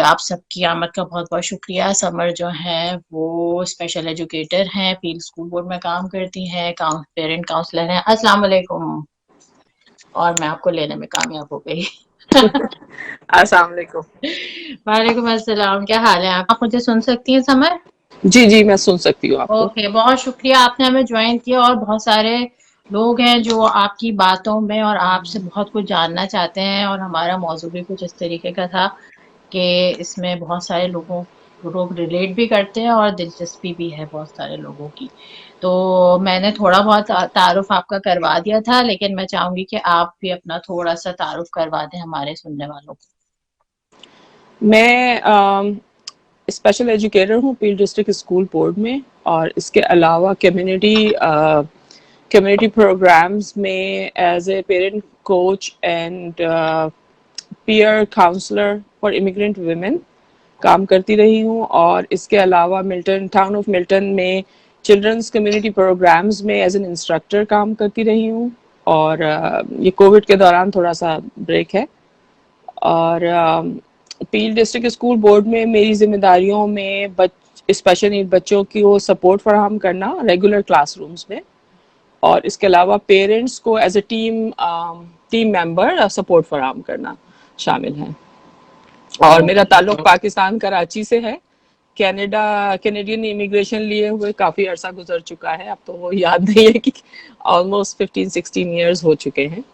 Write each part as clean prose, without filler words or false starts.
आप सबकी आमद का बहुत बहुत शुक्रिया। समर जो है वो स्पेशल एजुकेटर हैं, पील स्कूल बोर्ड में काम करती हैं, पेरेंट काउंसलर हैं। अस्सलाम वालेकुम। और मैं आपको लेने में कामयाब हो गई। अस्सलाम वालेकुम। वालेकुम अस्सलाम, क्या हाल है? आप मुझे सुन सकती हैं समर? जी जी, मैं सुन सकती हूँ आपको। ओके, बहुत शुक्रिया आपने हमें ज्वाइन किया। और बहुत सारे लोग हैं जो आपकी बातों में और आपसे बहुत कुछ जानना चाहते हैं, और हमारा मौजू भी कुछ इस तरीके का था कि इसमें बहुत सारे लोग रिलेट भी करते हैं और दिलचस्पी भी है बहुत सारे लोगों की। तो मैंने थोड़ा बहुत तारुफ आपका करवा दिया था, लेकिन मैं चाहूंगी कि आप भी अपना थोड़ा सा तारुफ करवा दें हमारे सुनने वालों को। मैं स्पेशल एजुकेटर हूँ पील डिस्ट्रिक्ट स्कूल बोर्ड में, और इसके अलावा कम्युनिटी प्रोग्राम्स में as a parent coach and peer counsellor for immigrant women काम करती रही हूँ। और इसके अलावा मिल्टन, टाउन ऑफ मिल्टन में चिल्ड्रंस कम्युनिटी प्रोग्राम्स में एज एन इंस्ट्रक्टर काम करती रही हूँ। और ये कोविड के दौरान थोड़ा सा ब्रेक है। और पील डिस्ट्रिक्ट स्कूल बोर्ड में मेरी जिम्मेदारियों में स्पेशल नीड बच्चों की वो सपोर्ट फराहम करना रेगुलर क्लासरूम्स में, और इसके अलावा पेरेंट्स को as a team member support फराहम करना शामिल है। और मेरा ओके। ताल्लुक पाकिस्तान कराची से है। कैनेडियन इमिग्रेशन लिए हुए काफ़ी अरसा गुजर चुका है, अब तो वो याद नहीं है कि ऑलमोस्ट 15-16 ईयर्स हो चुके हैं।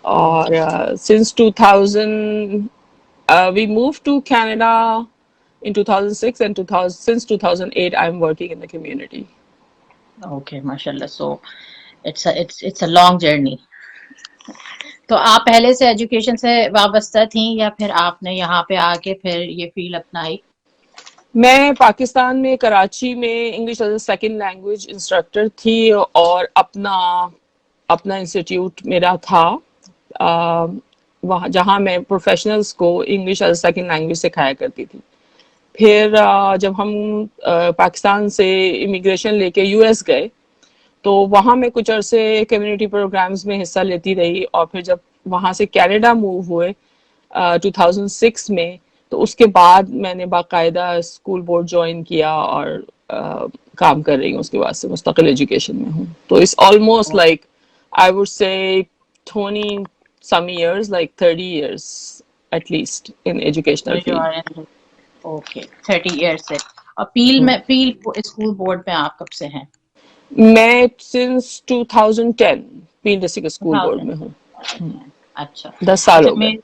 और since 2000 we moved to Canada in 2006, and 2000 since 2008 I'm working in the community. Okay, माशाल्लाह। So it's a long journey. तो आप पहले से एजुकेशन से वाबस्ता थी या फिर आपने यहाँ पे आके फिर ये फील्ड अपनाई? मैं पाकिस्तान में कराची में English as a second language instructor थी, और अपना अपना इंस्टीट्यूट मेरा था वहाँ, जहाँ मैं प्रोफेशनल्स को English as a second language सिखाया करती थी। फिर जब हम पाकिस्तान से इमिग्रेशन लेके यूएस गए, तो वहाँ मैं कुछ अरसे कम्युनिटी प्रोग्राम्स में हिस्सा लेती रही। और फिर जब वहाँ से कनाडा मूव हुए 2006 में, तो उसके बाद मैंने बाकायदा स्कूल बोर्ड ज्वाइन किया, और काम कर रही हूँ उसके बाद से मुस्तकिल एजुकेशन में हूँ। तो it's almost like I would say 20 some years, like 30 years at least in तो educational जो field. है, ओके, 30 ईयर्स से। और पील स्कूल बोर्ड में आप कब से हैं? मैं सिंस 2010 पील डिस्ट्रिक्ट स्कूल बोर्ड में हूँ। 2010। अच्छा। 10 साल अच्छा, हो गए।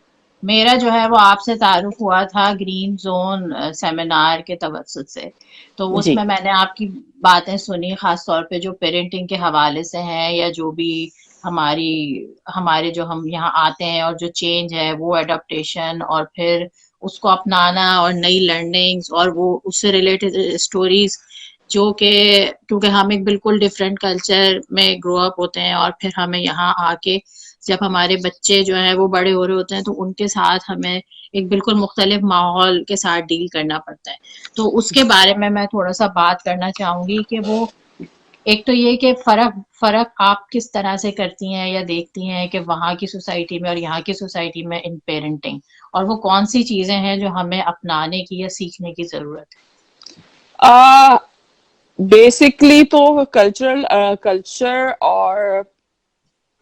मेरा जो है वो आपसे तारुफ हुआ था ग्रीन जोन सेमिनार के तवज्जुद से। तो जी उसमें मैंने आपकी बातें सुनी, खास तौर पे जो पेरेंटिंग के हवाले से हैं, या जो भी हमारी हमारे जो हम यहाँ आते हैं और जो चेंज है वो एडाप्टेशन, और फिर उसको अपनाना और नई लर्निंग्स और वो उससे रिलेटेड स्टोरीज, जो कि क्योंकि हम एक बिल्कुल डिफरेंट कल्चर में ग्रो अप होते हैं, और फिर हमें यहाँ आके जब हमारे बच्चे जो हैं वो बड़े हो रहे होते हैं तो उनके साथ हमें एक बिल्कुल मुख्तलिफ माहौल के साथ डील करना पड़ता है। तो उसके बारे में मैं थोड़ा सा बात करना चाहूंगी कि वो एक तो ये कि फर्क फर्क आप किस तरह से करती हैं या देखती हैं कि वहाँ की सोसाइटी में और यहाँ की सोसाइटी में इन पेरेंटिंग, और वो कौन सी चीजें हैं जो हमें अपनाने की या सीखने की जरूरत आ बेसिकली तो कल्चर और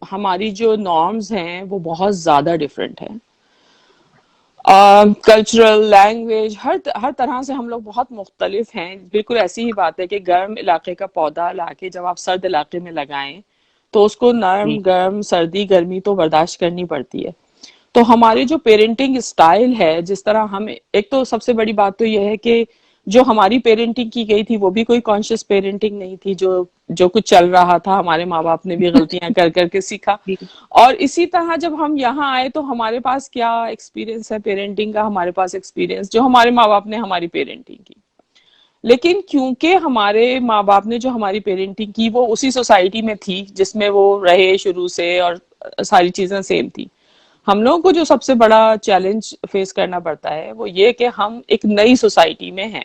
हमारी जो नॉर्म्स हैं वो बहुत ज़्यादा डिफरेंट हैं। कल्चरल, लैंग्वेज, हर तरह से हम लोग बहुत मुख्तलिफ हैं। बिल्कुल ऐसी ही बात है कि गर्म इलाके का पौधा लाके जब आप सर्द इलाके में लगाएं, तो उसको है? नरम गर्म सर्दी गर्मी तो बर्दाश्त करनी पड़ती है। तो हमारी जो पेरेंटिंग स्टाइल है, जिस तरह हम, एक तो सबसे बड़ी बात तो यह है कि जो हमारी पेरेंटिंग की गई थी वो भी कोई कॉन्शियस पेरेंटिंग नहीं थी। जो जो कुछ चल रहा था, हमारे माँ बाप ने भी गलतियां कर करके सीखा। और इसी तरह जब हम यहाँ आए तो हमारे पास क्या एक्सपीरियंस है पेरेंटिंग का, हमारे पास एक्सपीरियंस जो हमारे माँ बाप ने हमारी पेरेंटिंग की। लेकिन क्योंकि हमारे माँ बाप ने जो हमारी पेरेंटिंग की वो उसी सोसाइटी में थी जिसमें वो रहे शुरू से, और सारी चीजें सेम थी। हम लोगों को जो सबसे बड़ा चैलेंज फेस करना पड़ता है वो ये कि हम एक नई सोसाइटी में हैं,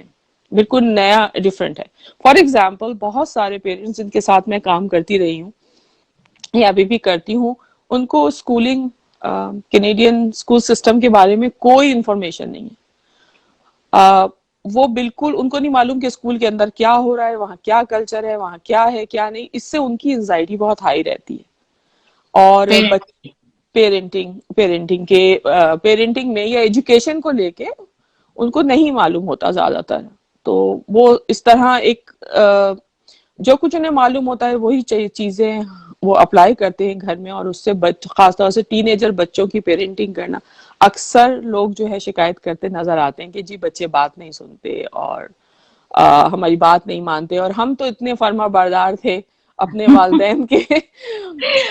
बिल्कुल नया डिफरेंट है। फॉर एग्जाम्पल, बहुत सारे पेरेंट्स जिनके साथ मैं काम करती रही हूँ या अभी भी करती हूँ, उनको स्कूलिंग, कैनेडियन स्कूल सिस्टम के बारे में कोई इंफॉर्मेशन नहीं है। आ, वो बिल्कुल उनको नहीं मालूम कि स्कूल के अंदर क्या हो रहा है, वहाँ क्या कल्चर है, वहाँ क्या है क्या नहीं, इससे उनकी एंजाइटी बहुत हाई रहती है। और पेरेंट। पेरेंटिंग पेरेंटिंग के पेरेंटिंग में या एजुकेशन को लेके उनको नहीं मालूम होता ज्यादातर। तो वो इस तरह एक जो कुछ उन्हें मालूम होता है वही चीजें वो अप्लाई करते हैं घर में, और उससे खासतौर से टीनेजर बच्चों की पेरेंटिंग करना, अक्सर लोग जो है शिकायत करते नजर आते हैं कि जी बच्चे बात नहीं सुनते और हमारी बात नहीं मानते, और हम तो इतने फर्मा बरदार थे अपने वालदेन के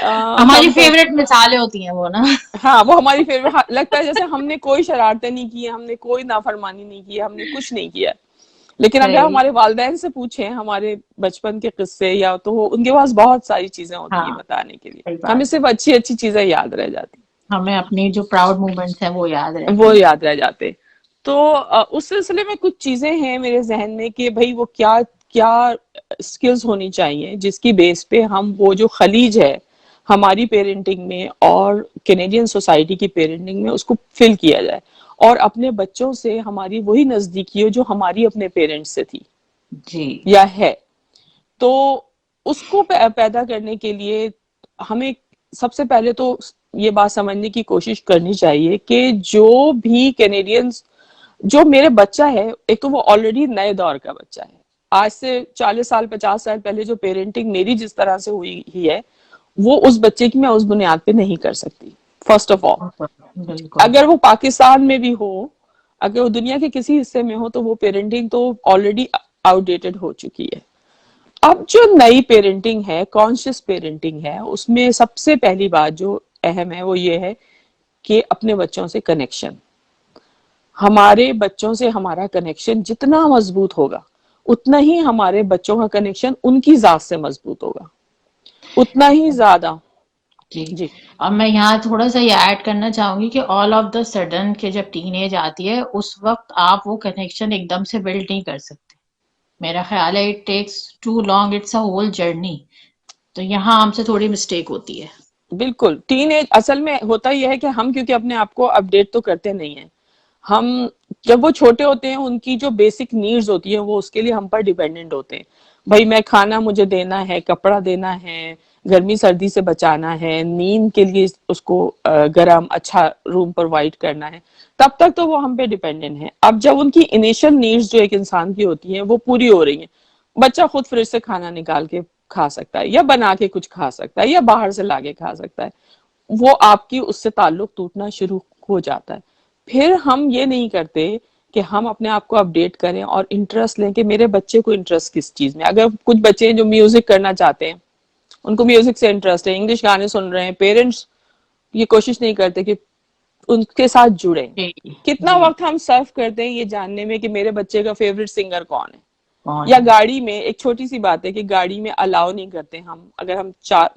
हमारी हम तो, फेवरेट मिसालें होती हैं वो ना। हाँ वो हमारी फेवरेट, हाँ, लगता है जैसे हमने कोई शरारतें नहीं की, हमने कोई नाफरमानी नहीं की, हमने कुछ नहीं किया। लेकिन अगर सही। हमारे वालदेन से पूछें हमारे बचपन के किस्से, या तो उनके पास बहुत सारी चीजें होती हैं हाँ, बताने के लिए, सही हमें बात है। सिर्फ अच्छी अच्छी चीजें याद रह जाती, हमें अपनी जो प्राउड मोमेंट्स हैं वो याद वो रहती हैं। याद रह जाते। तो उस सिलसिले में कुछ चीजें हैं मेरे जहन में कि भाई वो क्या क्या स्किल्स होनी चाहिए जिसकी बेस पे हम वो जो खलीज है हमारी पेरेंटिंग में और कैनेडियन सोसाइटी की पेरेंटिंग में उसको फिल किया जाए, और अपने बच्चों से हमारी वही नजदीकी हो जो हमारी अपने पेरेंट्स से थी जी। या है। तो उसको पैदा करने के लिए हमें सबसे पहले तो ये बात समझने की कोशिश करनी चाहिए कि जो भी कैनेडियंस, जो मेरे बच्चा है, एक तो वो ऑलरेडी नए दौर का बच्चा है। आज से 40 साल 50 साल पहले जो पेरेंटिंग मेरी जिस तरह से हुई ही है, वो उस बच्चे की मैं उस बुनियाद पे नहीं कर सकती। फर्स्ट ऑफ ऑल, बिल्कुल। अगर वो पाकिस्तान में भी हो, अगर वो दुनिया के किसी हिस्से में हो, तो वो पेरेंटिंग तो ऑलरेडी आउटडेटेड हो चुकी है। अब जो नई पेरेंटिंग है, कॉन्शियस पेरेंटिंग है, उसमें सबसे पहली बात जो अहम है वो ये है कि अपने बच्चों से कनेक्शन, हमारे बच्चों से हमारा कनेक्शन जितना मजबूत होगा उतना ही हमारे बच्चों का कनेक्शन उनकी जात से मजबूत होगा, उतना ही ज्यादा। जी। जी और मैं यहाँ थोड़ा सा ये ऐड करना चाहूंगी कि ऑल ऑफ द सडन के जब टीन एज आती है उस वक्त आप वो कनेक्शन एकदम से बिल्ड नहीं कर सकते। मेरा ख्याल है it takes too long, it's a whole journey. तो यहाँ हमसे थोड़ी मिस्टेक होती है। बिल्कुल, टीन एज असल में होता यह है कि हम क्योंकि अपने आप को अपडेट तो करते नहीं है, हम जब वो छोटे होते हैं उनकी जो बेसिक नीड्स होती है वो उसके लिए हम पर डिपेंडेंट होते हैं। भाई मैं खाना मुझे देना है, कपड़ा देना है, गर्मी सर्दी से बचाना है, नींद के लिए उसको गर्म अच्छा रूम प्रोवाइड करना है, तब तक तो वो हम पे डिपेंडेंट है। अब जब उनकी इनिशियल नीड्स जो एक इंसान की होती हैं वो पूरी हो रही हैं, बच्चा खुद फ्रिज से खाना निकाल के खा सकता है या बना के कुछ खा सकता है या बाहर से लाके खा सकता है, वो आपकी उससे ताल्लुक टूटना शुरू हो जाता है। फिर हम ये नहीं करते कि हम अपने आप को अपडेट करें और इंटरेस्ट लें कि मेरे बच्चे को इंटरेस्ट किस चीज में। अगर कुछ बच्चे हैं जो म्यूजिक करना चाहते हैं, उनको म्यूजिक से इंटरेस्ट है, इंग्लिश गाने सुन रहे हैं, पेरेंट्स ये कोशिश नहीं करते कि उनके साथ जुड़े। जी। कितना जी। वक्त हम सर्व करते हैं ये जानने में कि मेरे बच्चे का फेवरेट सिंगर कौन है। कौन या है। गाड़ी में एक छोटी सी बात है कि गाड़ी में अलाउ नहीं करते हम, अगर हम चार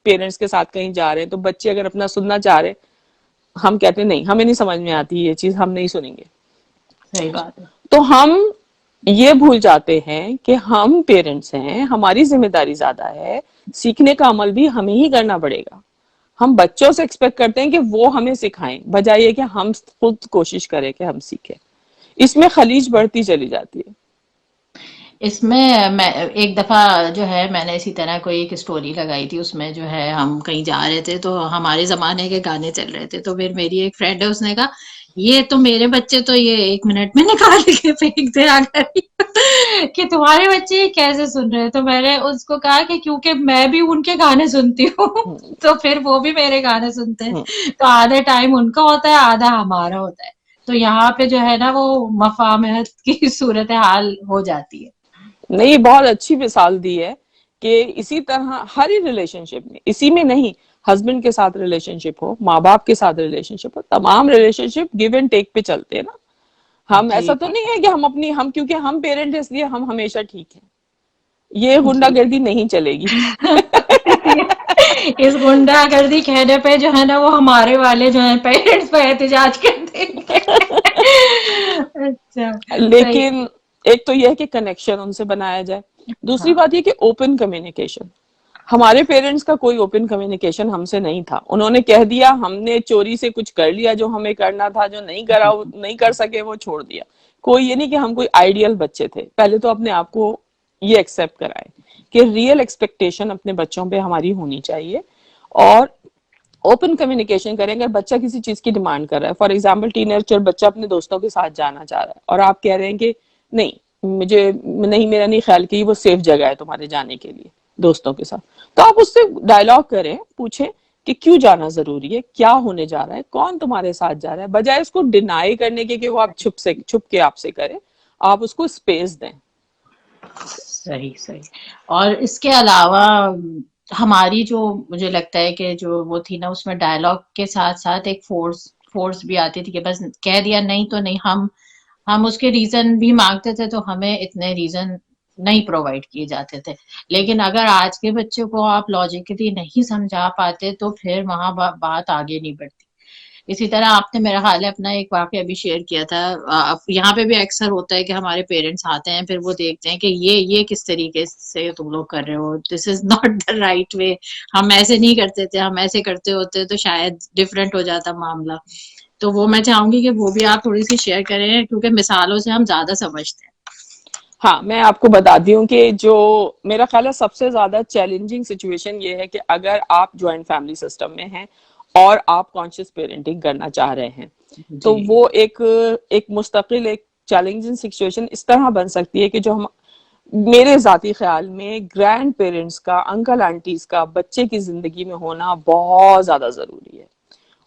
पेरेंट्स के साथ कहीं जा रहे हैं तो बच्चे अगर अपना सुनना चाह रहे हैं, हम कहते हैं नहीं हमें नहीं समझ में आती ये चीज, हम नहीं सुनेंगे। सही बात है। तो हम ये भूल जाते हैं कि हम पेरेंट्स हैं, हमारी जिम्मेदारी ज्यादा है, सीखने का अमल भी हमें ही करना पड़ेगा। हम बच्चों से एक्सपेक्ट करते हैं कि वो हमें सिखाएं, बजाय ये कि हम खुद कोशिश करें कि हम सीखें। इसमें खलीज बढ़ती चली जाती है। इसमें मैं एक दफा जो है मैंने इसी तरह कोई एक स्टोरी लगाई थी, उसमें जो है हम कहीं जा रहे थे तो हमारे जमाने के गाने चल रहे थे, तो फिर मेरी एक फ्रेंड है उसने कहा ये तो मेरे बच्चे तो ये 1 मिनट में निकाल के फेंक दे आकर कि तुम्हारे बच्चे ये कैसे सुन रहे हैं। तो मैंने उसको कहा कि क्योंकि मैं भी उनके गाने सुनती हूँ हम्म, तो फिर वो भी मेरे गाने सुनते हैं। हम्म। तो आधे टाइम उनका होता है, आधा हमारा होता है। तो यहाँ पे जो है ना वो मफाहमत की सूरत हाल हो जाती है। नहीं, बहुत अच्छी मिसाल दी है कि इसी तरह हर ही रिलेशनशिप में, इसी में नहीं, हस्बैंड के साथ रिलेशनशिप हो, माँ बाप के साथ रिलेशनशिप हो, तमाम रिलेशनशिप गिव एंड टेक पे चलते हैं ना। हम जी। ऐसा तो नहीं है कि हम अपनी, हम क्योंकि हम पेरेंट है इसलिए हम हमेशा ठीक है, ये जी। गुंडागर्दी नहीं चलेगी। इस गुंडागर्दी कहने पे जो है ना वो हमारे वाले जो है पेरेंट्स पे एहतजाज कर देंगे। अच्छा। सही। लेकिन एक तो यह है कि कनेक्शन उनसे बनाया जाए, दूसरी हाँ। बात यह कि ओपन कम्युनिकेशन। हमारे पेरेंट्स का कोई ओपन कम्युनिकेशन हमसे नहीं था, उन्होंने कह दिया, हमने चोरी से कुछ कर लिया जो हमें करना था, जो नहीं करा नहीं कर सके वो छोड़ दिया। कोई ये नहीं कि हम कोई आइडियल बच्चे थे, पहले तो अपने आप को ये एक्सेप्ट कराएं कि रियल एक्सपेक्टेशन अपने बच्चों पे हमारी होनी चाहिए, और ओपन कम्युनिकेशन करें। अगर बच्चा किसी चीज की डिमांड कर रहा है, फॉर एग्जाम्पल टीनेजर बच्चा अपने दोस्तों के साथ जाना चाह रहा है और आप कह रहे हैं कि नहीं, मुझे नहीं, मेरा नहीं ख्याल कि वो सेफ जगह है तुम्हारे जाने के लिए दोस्तों के साथ, तो आप उससे डायलॉग करें, पूछें कि क्यों जाना जरूरी है, क्या होने जा रहा है, कौन तुम्हारे साथ जा रहा है, बजाय उसको डिनाई करने के कि वो आप छुप के आपसे करें, आप उसको स्पेस दें। सही सही। और इसके अलावा हमारी जो, मुझे लगता है कि जो वो थी ना, उसमें डायलॉग के साथ साथ एक फोर्स फोर्स भी आती थी कि बस कह दिया नहीं तो नहीं। हम उसके रीजन भी मांगते थे तो हमें इतने रीजन नहीं प्रोवाइड किए जाते थे। लेकिन अगर आज के बच्चे को आप लॉजिकली नहीं समझा पाते तो फिर वहां बात आगे नहीं बढ़ती। इसी तरह आपने, मेरा ख्याल है, अपना एक वाकया भी शेयर किया था। यहाँ पे भी अक्सर होता है कि हमारे पेरेंट्स आते हैं, फिर वो देखते हैं कि ये किस तरीके से तुम लोग कर रहे हो, this is not the right way, हम ऐसे नहीं करते थे, हम ऐसे करते होते तो शायद डिफरेंट हो जाता मामला। तो वो मैं चाहूंगी कि वो भी आप थोड़ी सी शेयर करें, क्योंकि मिसालों से हम ज्यादा समझते हैं। हाँ, मैं आपको बताती हूँ कि जो मेरा ख्याल है सबसे ज्यादा चैलेंजिंग सिचुएशन ये है कि अगर आप ज्वाइंट फैमिली सिस्टम में हैं और आप कॉन्शियस पेरेंटिंग करना चाह रहे हैं, तो जी। वो एक मुस्तकिल एक चैलेंजिंग सिचुएशन इस तरह बन सकती है कि जो हम, मेरे जाती ख्याल में ग्रैंड पेरेंट्स का, अंकल आंटीज का बच्चे की जिंदगी में होना बहुत ज्यादा जरूरी है।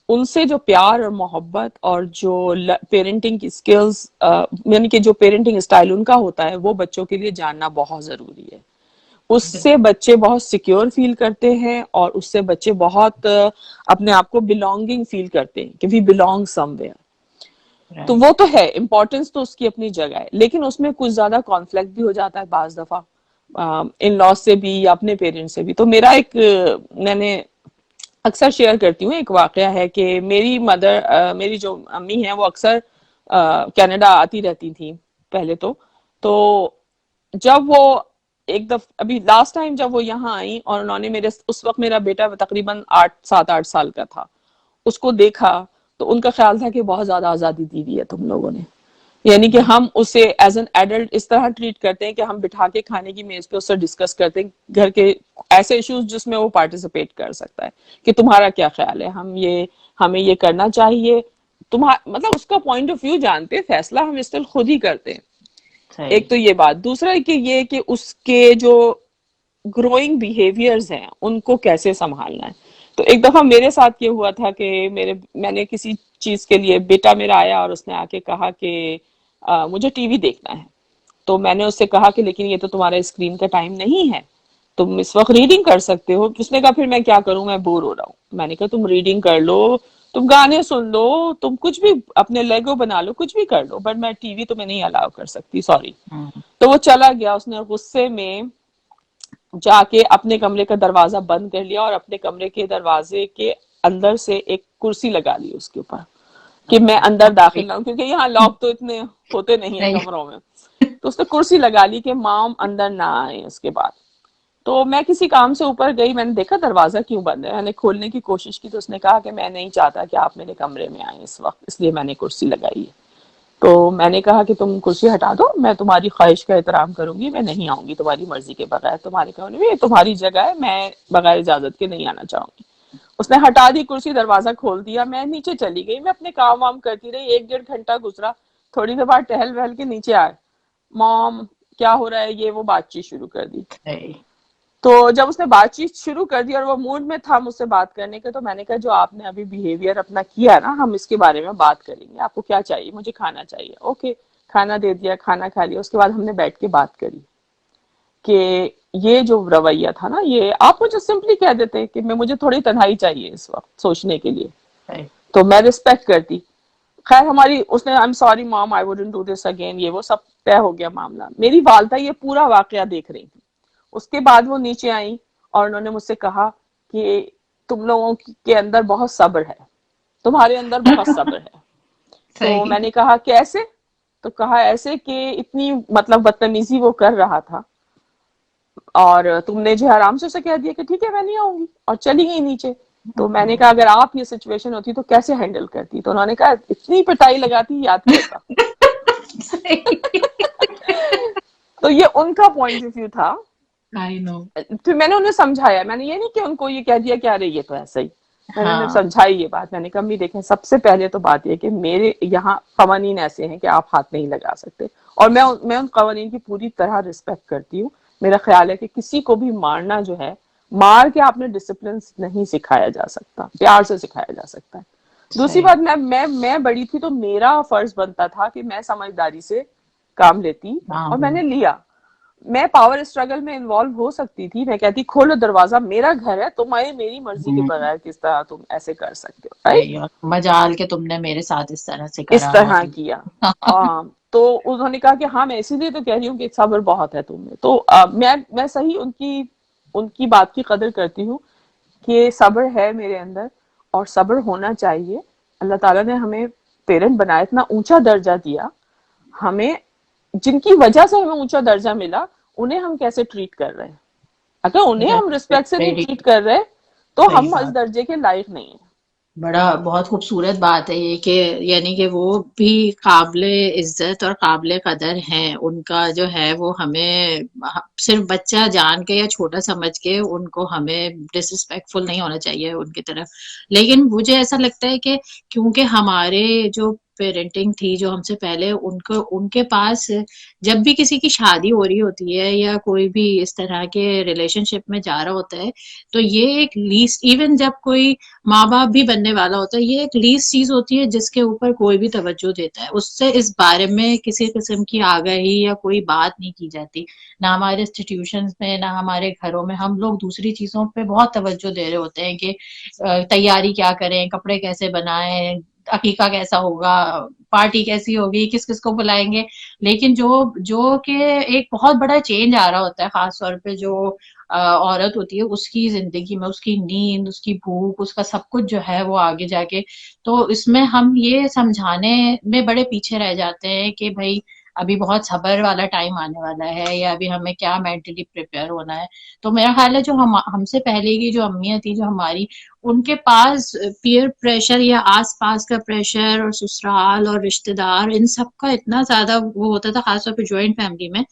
उनसे जो प्यार और मोहब्बत और जो पेरेंटिंग की स्किल्स, यानी कि जो पेरेंटिंग स्टाइल उनका होता है, वो बच्चों के लिए जानना बहुत जरूरी है। उससे बच्चे बहुत सिक्योर फील करते हैं और उससे बच्चे बहुत अपने आप को बिलोंगिंग फील करते हैं कि वी बिलोंग समवेयर। तो राइट। वो तो है, इम्पोर्टेंस तो उसकी अपनी जगह है, लेकिन उसमें कुछ ज्यादा कॉन्फ्लिक्ट भी हो जाता है बाज दफा, इन लॉज से भी या अपने पेरेंट्स से भी। तो मेरा एक, मैंने अक्सर शेयर करती हूँ, एक वाकया है कि मेरी मदर, मेरी जो अम्मी है वो अक्सर कनाडा आती रहती थी पहले तो जब वो एक दफ अभी लास्ट टाइम जब वो यहाँ आई और उन्होंने मेरे, उस वक्त मेरा बेटा तकरीबन 7-8 साल का था, उसको देखा, तो उनका ख्याल था कि बहुत ज्यादा आजादी दी हुई है तुम लोगों ने, यानी कि हम उसे एज एन एडल्ट इस तरह ट्रीट करते हैं कि हम बिठा के खाने की मेज पे उससे डिस्कस करते हैं घर के ऐसे इश्यूज जिसमें वो पार्टिसिपेट कर सकता है, कि तुम्हारा क्या ख्याल है, हमें ये करना चाहिए, तुम्हारा मतलब उसका पॉइंट ऑफ व्यू जानते हैं, फैसला हम स्टिल खुद ही करते हैं। सही। एक तो ये बात, दूसरा कि ये कि उसके जो ग्रोइंग बिहेवियर्स हैं उनको कैसे संभालना है। तो एक दफा मेरे साथ ये हुआ था कि मैंने किसी चीज के लिए, बेटा मेरा आया और उसने आके कहा कि मुझे टीवी देखना है। तो मैंने उससे कहा कि लेकिन ये तो तुम्हारा स्क्रीन का टाइम नहीं है, तुम इस वक्त रीडिंग कर सकते हो। उसने कहा फिर मैं क्या करूं, मैं बोर हो रहा हूँ। मैंने कहा तुम रीडिंग कर लो, तुम गाने सुन लो, तुम कुछ भी अपने लेगो बना लो, कुछ भी कर लो, बट मैं टीवी तुम्हें नहीं अलाउ कर सकती, सॉरी। हम्म। तो वो चला गया, उसने गुस्से में जाके अपने कमरे का दरवाजा बंद कर लिया और अपने कमरे के दरवाजे के अंदर से एक कुर्सी लगा ली उसके ऊपर, कि मैं अच्छा। अंदर दाखिल ना हूं, क्योंकि यहाँ लॉक तो इतने होते नहीं है सही। कमरों में। तो उसने कुर्सी लगा ली कि माम अंदर ना आए उसके बाद। तो मैं किसी काम से ऊपर गई, मैंने देखा दरवाजा क्यों बंद है, मैंने खोलने की कोशिश की, तो उसने कहा कि मैं नहीं चाहता कि आप मेरे कमरे में आए इस वक्त, इसलिए मैंने कुर्सी लगाई है। तो मैंने कहा कि तुम कुर्सी हटा दो, मैं तुम्हारी ख्वाहिश का एहतराम करूंगी, मैं नहीं आऊंगी तुम्हारी मर्जी के बगैर तुम्हारे कमरे में, ये तुम्हारी जगह है, मैं बगैर इजाजत के नहीं आना चाहूंगी। उसने हटा दी कुर्सी, दरवाजा खोल दिया, मैं नीचे चली गई, मैं अपने काम वाम करती रही, 1-1.5 घंटा गुजरा। थोड़ी देर बाद टहल वहल के नीचे आए, मॉम क्या हो रहा है, ये वो बातचीत शुरू कर दी। सही। तो जब उसने बातचीत शुरू कर दी और वो मूड में था मुझसे बात करने के, तो मैंने कहा जो आपने अभी बिहेवियर अपना किया ना, हम इसके बारे में बात करेंगे, आपको क्या चाहिए, मुझे खाना चाहिए, ओके। खाना दे दिया, खाना खा लिया, उसके बाद हमने बैठ के बात करी कि ये जो रवैया था ना, ये आप मुझे सिंपली कह देते कि मैं, मुझे थोड़ी तन्हाई चाहिए इस वक्त सोचने के लिए, सही। तो मैं रिस्पेक्ट करती। खैर हमारी, उसने I am sorry mom I wouldn't do this again, ये वो सब तय हो गया मामला। मेरी वालदा ये पूरा वाकया देख रही थी। उसके बाद वो नीचे आई और उन्होंने मुझसे कहा कि तुम लोगों के अंदर बहुत सब्र है, तुम्हारे अंदर बहुत सब्र है। तो सही। मैंने कहा कैसे, तो कहा ऐसे कि इतनी मतलब बदतमीजी वो कर रहा था और तुमने जो आराम से उसे कह दिया कि ठीक है मैं नहीं आऊंगी, और चली गई नीचे। तो मैंने कहा अगर आप ये सिचुएशन होती तो कैसे हैंडल करती, तो उन्होंने कहा इतनी पिटाई लगाती याद करता। सही। तो ये उनका पॉइंट ऑफ व्यू था। I know. फिर मैंने उन्हें समझाया, मैंने ये नहीं कि उनको ये कह दिया कि अरे ये तो ऐसा ही, मैंने उन्हें हाँ समझाई ये बात। मैंने कहा, देखें, सबसे पहले तो बात ये कि मेरे यहाँ कवानीन ऐसे हैं कि आप हाथ नहीं लगा सकते, और मैं उन कवानीन की पूरी तरह रिस्पेक्ट करती हूँ। मेरा ख्याल है कि किसी को भी मारना जो है, मार के आपने डिसिप्लिन नहीं सिखाया जा सकता, प्यार से सिखाया जा सकता है। दूसरी सही। बात, मैं बड़ी थी तो मेरा फर्ज बनता था कि मैं समझदारी से काम लेती, हाँ और वो मैंने लिया। मैं पावर स्ट्रगल में इन्वॉल्व हो सकती थी, मैं कहती खोलो दरवाजा, मेरा घर है, तुम्हारी मेरी मर्जी के हम्म, बगैर किस तरह तुम ऐसे कर सकते हो, राइट? सही। और मजाल के तुमने मेरे साथ इस तरह से इस करा तरह और किया। तो उन्होंने कहा कि हाँ, मैं इसीलिए तो कह रही हूँ कि सब्र बहुत है तुम में। तो मैं सही उनकी उनकी बात की कदर करती हूँ कि सब्र है मेरे अंदर, और सब्र होना चाहिए। अल्लाह ताला ने हमें पेरेंट बनाया, इतना ऊंचा दर्जा दिया हमें, जिनकी वजह से हमें ऊंचा दर्जा मिला, उन्हें हम कैसे ट्रीट कर रहे हैं। अगर उन्हें हम रिस्पेक्ट से नहीं वेरी ट्रीट कर रहे, तो सही हम इस बात। दर्जे के लायक नहीं है। बड़ा बहुत खूबसूरत बात है ये कि यानी कि वो भी काबिले इज्जत और काबिले कदर हैं। उनका जो है वो हमें सिर्फ बच्चा जान के या छोटा समझ के उनको हमें डिसरिस्पेक्टफुल नहीं होना चाहिए उनकी तरफ। लेकिन मुझे ऐसा लगता है कि क्योंकि हमारे जो पेरेंटिंग थी जो हमसे पहले, उनको उनके पास जब भी किसी की शादी हो रही होती है या कोई भी इस तरह के रिलेशनशिप में जा रहा होता है, तो ये एक लीस्ट, इवन जब कोई माँ बाप भी बनने वाला होता है, ये एक लीस्ट चीज होती है जिसके ऊपर कोई भी तवज्जो देता है। उससे इस बारे में किसी किस्म की आगाही या कोई बात नहीं की जाती, ना हमारे इंस्टीट्यूशन में ना हमारे घरों में। हम लोग दूसरी चीजों पे बहुत तवज्जो दे रहे होते हैं कि तैयारी क्या करें, कपड़े कैसे बनाएं, अकीका कैसा होगा, पार्टी कैसी होगी, किस किस को बुलाएंगे। लेकिन जो जो कि एक बहुत बड़ा चेंज आ रहा होता है, खास तौर पे जो औरत होती है उसकी जिंदगी में, उसकी नींद, उसकी भूख, उसका सब कुछ जो है वो आगे जाके, तो इसमें हम ये समझाने में बड़े पीछे रह जाते हैं कि भाई अभी बहुत सब्र वाला टाइम आने वाला है, या अभी हमें क्या मेंटली प्रिपेयर होना है। तो मेरा ख्याल है जो हम हमसे पहले की जो अम्मियां थी जो हमारी, उनके पास पीयर प्रेशर या आसपास का प्रेशर और ससुराल और रिश्तेदार, इन सब का इतना ज्यादा वो होता था, खासतौर पर ज्वाइंट फैमिली में,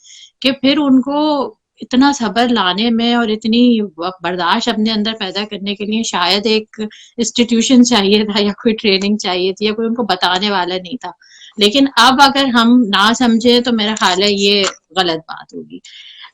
कि फिर उनको इतना सब्र लाने में और इतनी बर्दाश्त अपने अंदर पैदा करने के लिए शायद एक इंस्टीट्यूशन चाहिए था या कोई ट्रेनिंग चाहिए थी या कोई उनको बताने वाला नहीं था। लेकिन अब अगर हम ना समझे तो मेरा ख्याल है ये गलत बात होगी।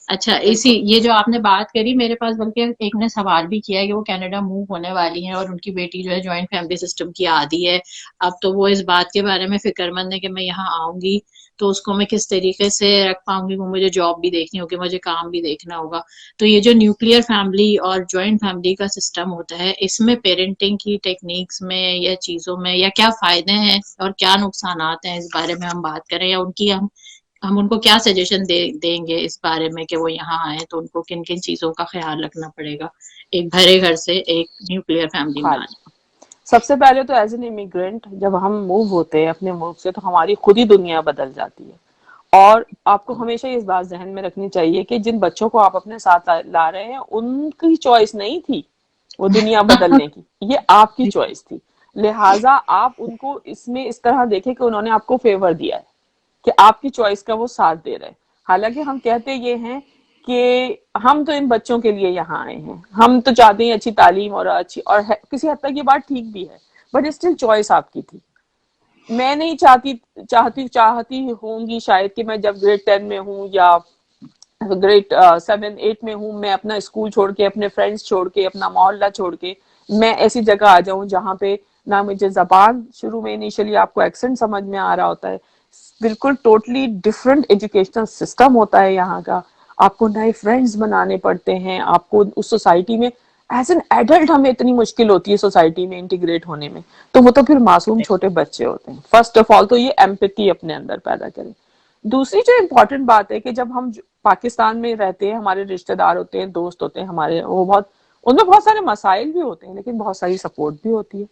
अच्छा, इसी बिल्कुल। ये जो आपने बात करी, मेरे पास बल्कि एक ने सवाल भी किया है कि वो कनाडा मूव होने वाली हैं और उनकी बेटी जो है जॉइंट फैमिली सिस्टम की आदी है। अब तो वो इस बात के बारे में फिक्रमंद है कि मैं यहाँ आऊंगी तो उसको मैं किस तरीके से रख पाऊंगी, वो मुझे जॉब भी देखनी होगी, मुझे काम भी देखना होगा। तो ये जो न्यूक्लियर फैमिली और जॉइंट फैमिली का सिस्टम होता है, इसमें पेरेंटिंग की टेक्निक्स में या चीजों में या क्या फायदे हैं और क्या नुकसानात हैं, इस बारे में हम बात करें, या उनकी हम उनको क्या सजेशन देंगे इस बारे में कि वो यहाँ आए तो उनको किन किन चीजों का ख्याल रखना पड़ेगा एक भरे घर से एक न्यूक्लियर फैमिली में हाँ आने। जी। सबसे पहले तो एज एन इमिग्रेंट जब हम मूव होते हैं अपने मुल्क से, तो हमारी खुद ही दुनिया बदल जाती है। और आपको हमेशा इस बात जहन में रखनी चाहिए कि जिन बच्चों को आप अपने साथ ला रहे हैं, उनकी चॉइस नहीं थी वो दुनिया बदलने की, ये आपकी चॉइस थी। लिहाजा आप उनको इसमें इस तरह देखें कि उन्होंने आपको फेवर दिया है, कि आपकी चॉइस का वो साथ दे रहे हैं। हालांकि हम कहते ये हैं कि हम तो इन बच्चों के लिए यहाँ आए हैं, हम तो चाहते हैं अच्छी तालीम और अच्छी, और किसी हद तक ये बात ठीक भी है, बट स्टिल चॉइस आपकी थी। मैं नहीं चाहती चाहती चाहती होंगी शायद कि मैं जब ग्रेड 10 में हूँ या ग्रेड 7 8 में हूँ, मैं अपना स्कूल छोड़ के, अपने फ्रेंड्स छोड़ के, अपना मोहल्ला छोड़ के मैं ऐसी जगह आ जाऊं जहां पे ना मुझे जबान, शुरू में इनिशियली आपको एक्सेंट समझ में आ रहा होता है, बिल्कुल टोटली डिफरेंट एजुकेशनल सिस्टम होता है यहाँ का, आपको नए फ्रेंड्स बनाने पड़ते हैं, आपको उस सोसाइटी में एज एन एडल्ट हमें इतनी मुश्किल होती है सोसाइटी में इंटीग्रेट होने में। तो वो तो फिर मासूम छोटे बच्चे होते हैं। फर्स्ट ऑफ ऑल तो ये एम्पैथी अपने अंदर पैदा करें। दूसरी जो इम्पोर्टेंट बात है कि जब हम पाकिस्तान में रहते हैं, हमारे रिश्तेदार होते हैं, दोस्त होते हैं हमारे, वो बहुत, उनमें बहुत सारे मसाइल भी होते हैं लेकिन बहुत सारी सपोर्ट भी होती है।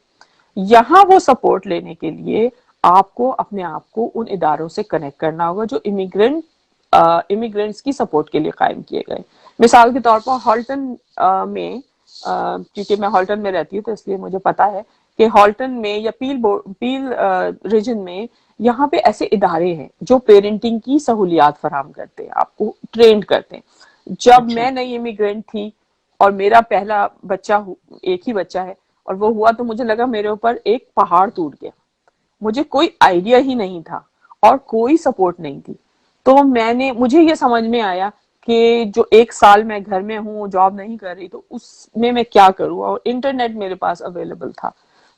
यहाँ वो सपोर्ट लेने के लिए आपको अपने आप को उन इदारों से कनेक्ट करना होगा जो इमिग्रेंट्स की सपोर्ट के लिए कायम किए गए। मिसाल के तौर पर हॉल्टन में, क्योंकि मैं हॉल्टन में रहती हूँ तो इसलिए मुझे पता है कि हॉल्टन में या पील रीजन में यहाँ पे ऐसे इदारे हैं जो पेरेंटिंग की सहूलियात फराहम करते हैं, आपको ट्रेंड करते हैं। जब अच्छा। मैं नई इमिग्रेंट थी और मेरा पहला बच्चा, एक ही बच्चा है, और वो हुआ, तो मुझे लगा मेरे ऊपर एक पहाड़ टूट गया। मुझे कोई आइडिया ही नहीं था और कोई सपोर्ट नहीं थी। तो मुझे ये समझ में आया कि जो एक साल मैं घर में हूँ, जॉब नहीं कर रही, तो उसमें मैं क्या करूँ, और इंटरनेट मेरे पास अवेलेबल था।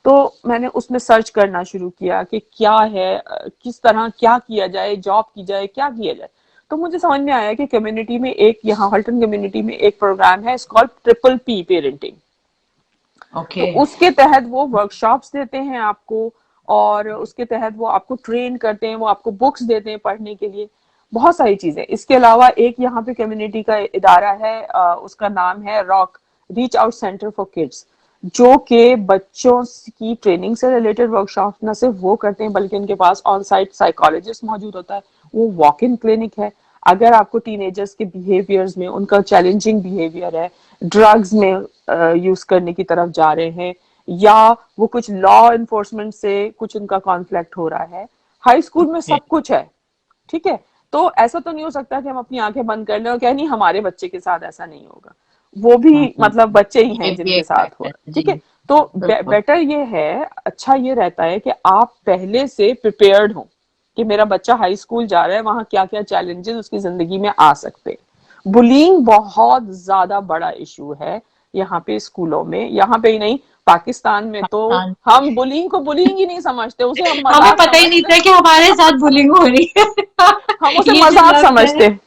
तो मैंने उसमें सर्च करना शुरू किया कि क्या है, किस तरह क्या किया जाए, जॉब की जाए, क्या किया जाए। तो मुझे समझ में आया कि कम्युनिटी में एक, यहाँ हल्टन कम्युनिटी में एक प्रोग्राम है, कॉल्ड ट्रिपल पी पेरेंटिंग। तो ओके। उसके तहत वो वर्कशॉप्स देते हैं आपको, और उसके तहत वो आपको ट्रेन करते हैं, वो आपको बुक्स देते हैं पढ़ने के लिए, बहुत सारी चीजें। इसके अलावा एक यहाँ पे कम्युनिटी का इदारा है, उसका नाम है rock, reach out centre for kids, जो कि बच्चों की ट्रेनिंग से रिलेटेड वर्कशॉप न सिर्फ वो करते हैं, बल्कि उनके पास ऑन साइट साइकोलॉजिस्ट मौजूद होता है। वो वॉक इन क्लिनिक है। अगर आपको टीनेजर्स के बिहेवियर्स में, उनका चैलेंजिंग बिहेवियर है, ड्रग्स में यूज करने की तरफ जा रहे हैं, या वो कुछ लॉ इन्फोर्समेंट से कुछ उनका कॉन्फ्लिक्ट हो रहा है, हाई स्कूल में ओके। सब कुछ है। ठीक है। तो ऐसा तो नहीं हो सकता कि हम अपनी आंखें बंद कर लें और कहें नहीं हमारे बच्चे के साथ ऐसा नहीं होगा। वो भी मतलब बच्चे ही ये हैं भी जिनके एक साथ हो फैक्टर रहा है। है जी। ठीक है। तो बिल्कुल। बेटर ये है, अच्छा ये रहता है कि आप पहले से प्रिपेयर्ड हो कि मेरा बच्चा हाई स्कूल जा रहा है, वहां क्या क्या चैलेंजेस उसकी जिंदगी में आ सकते हैं। बुलिंग बहुत ज्यादा बड़ा इशू है यहाँ पे स्कूलों में, यहाँ पे ही नहीं, पाकिस्तान में तो हाँ। हम बुलिंग को बुलिंग ही नहीं समझते, उसे हम हमें मजाक पता ही नहीं समझते था हैं। कि हमारे साथ बुलिंग हो रही है। हम उसे ये जो मजाक लफ्ज है, समझते हैं।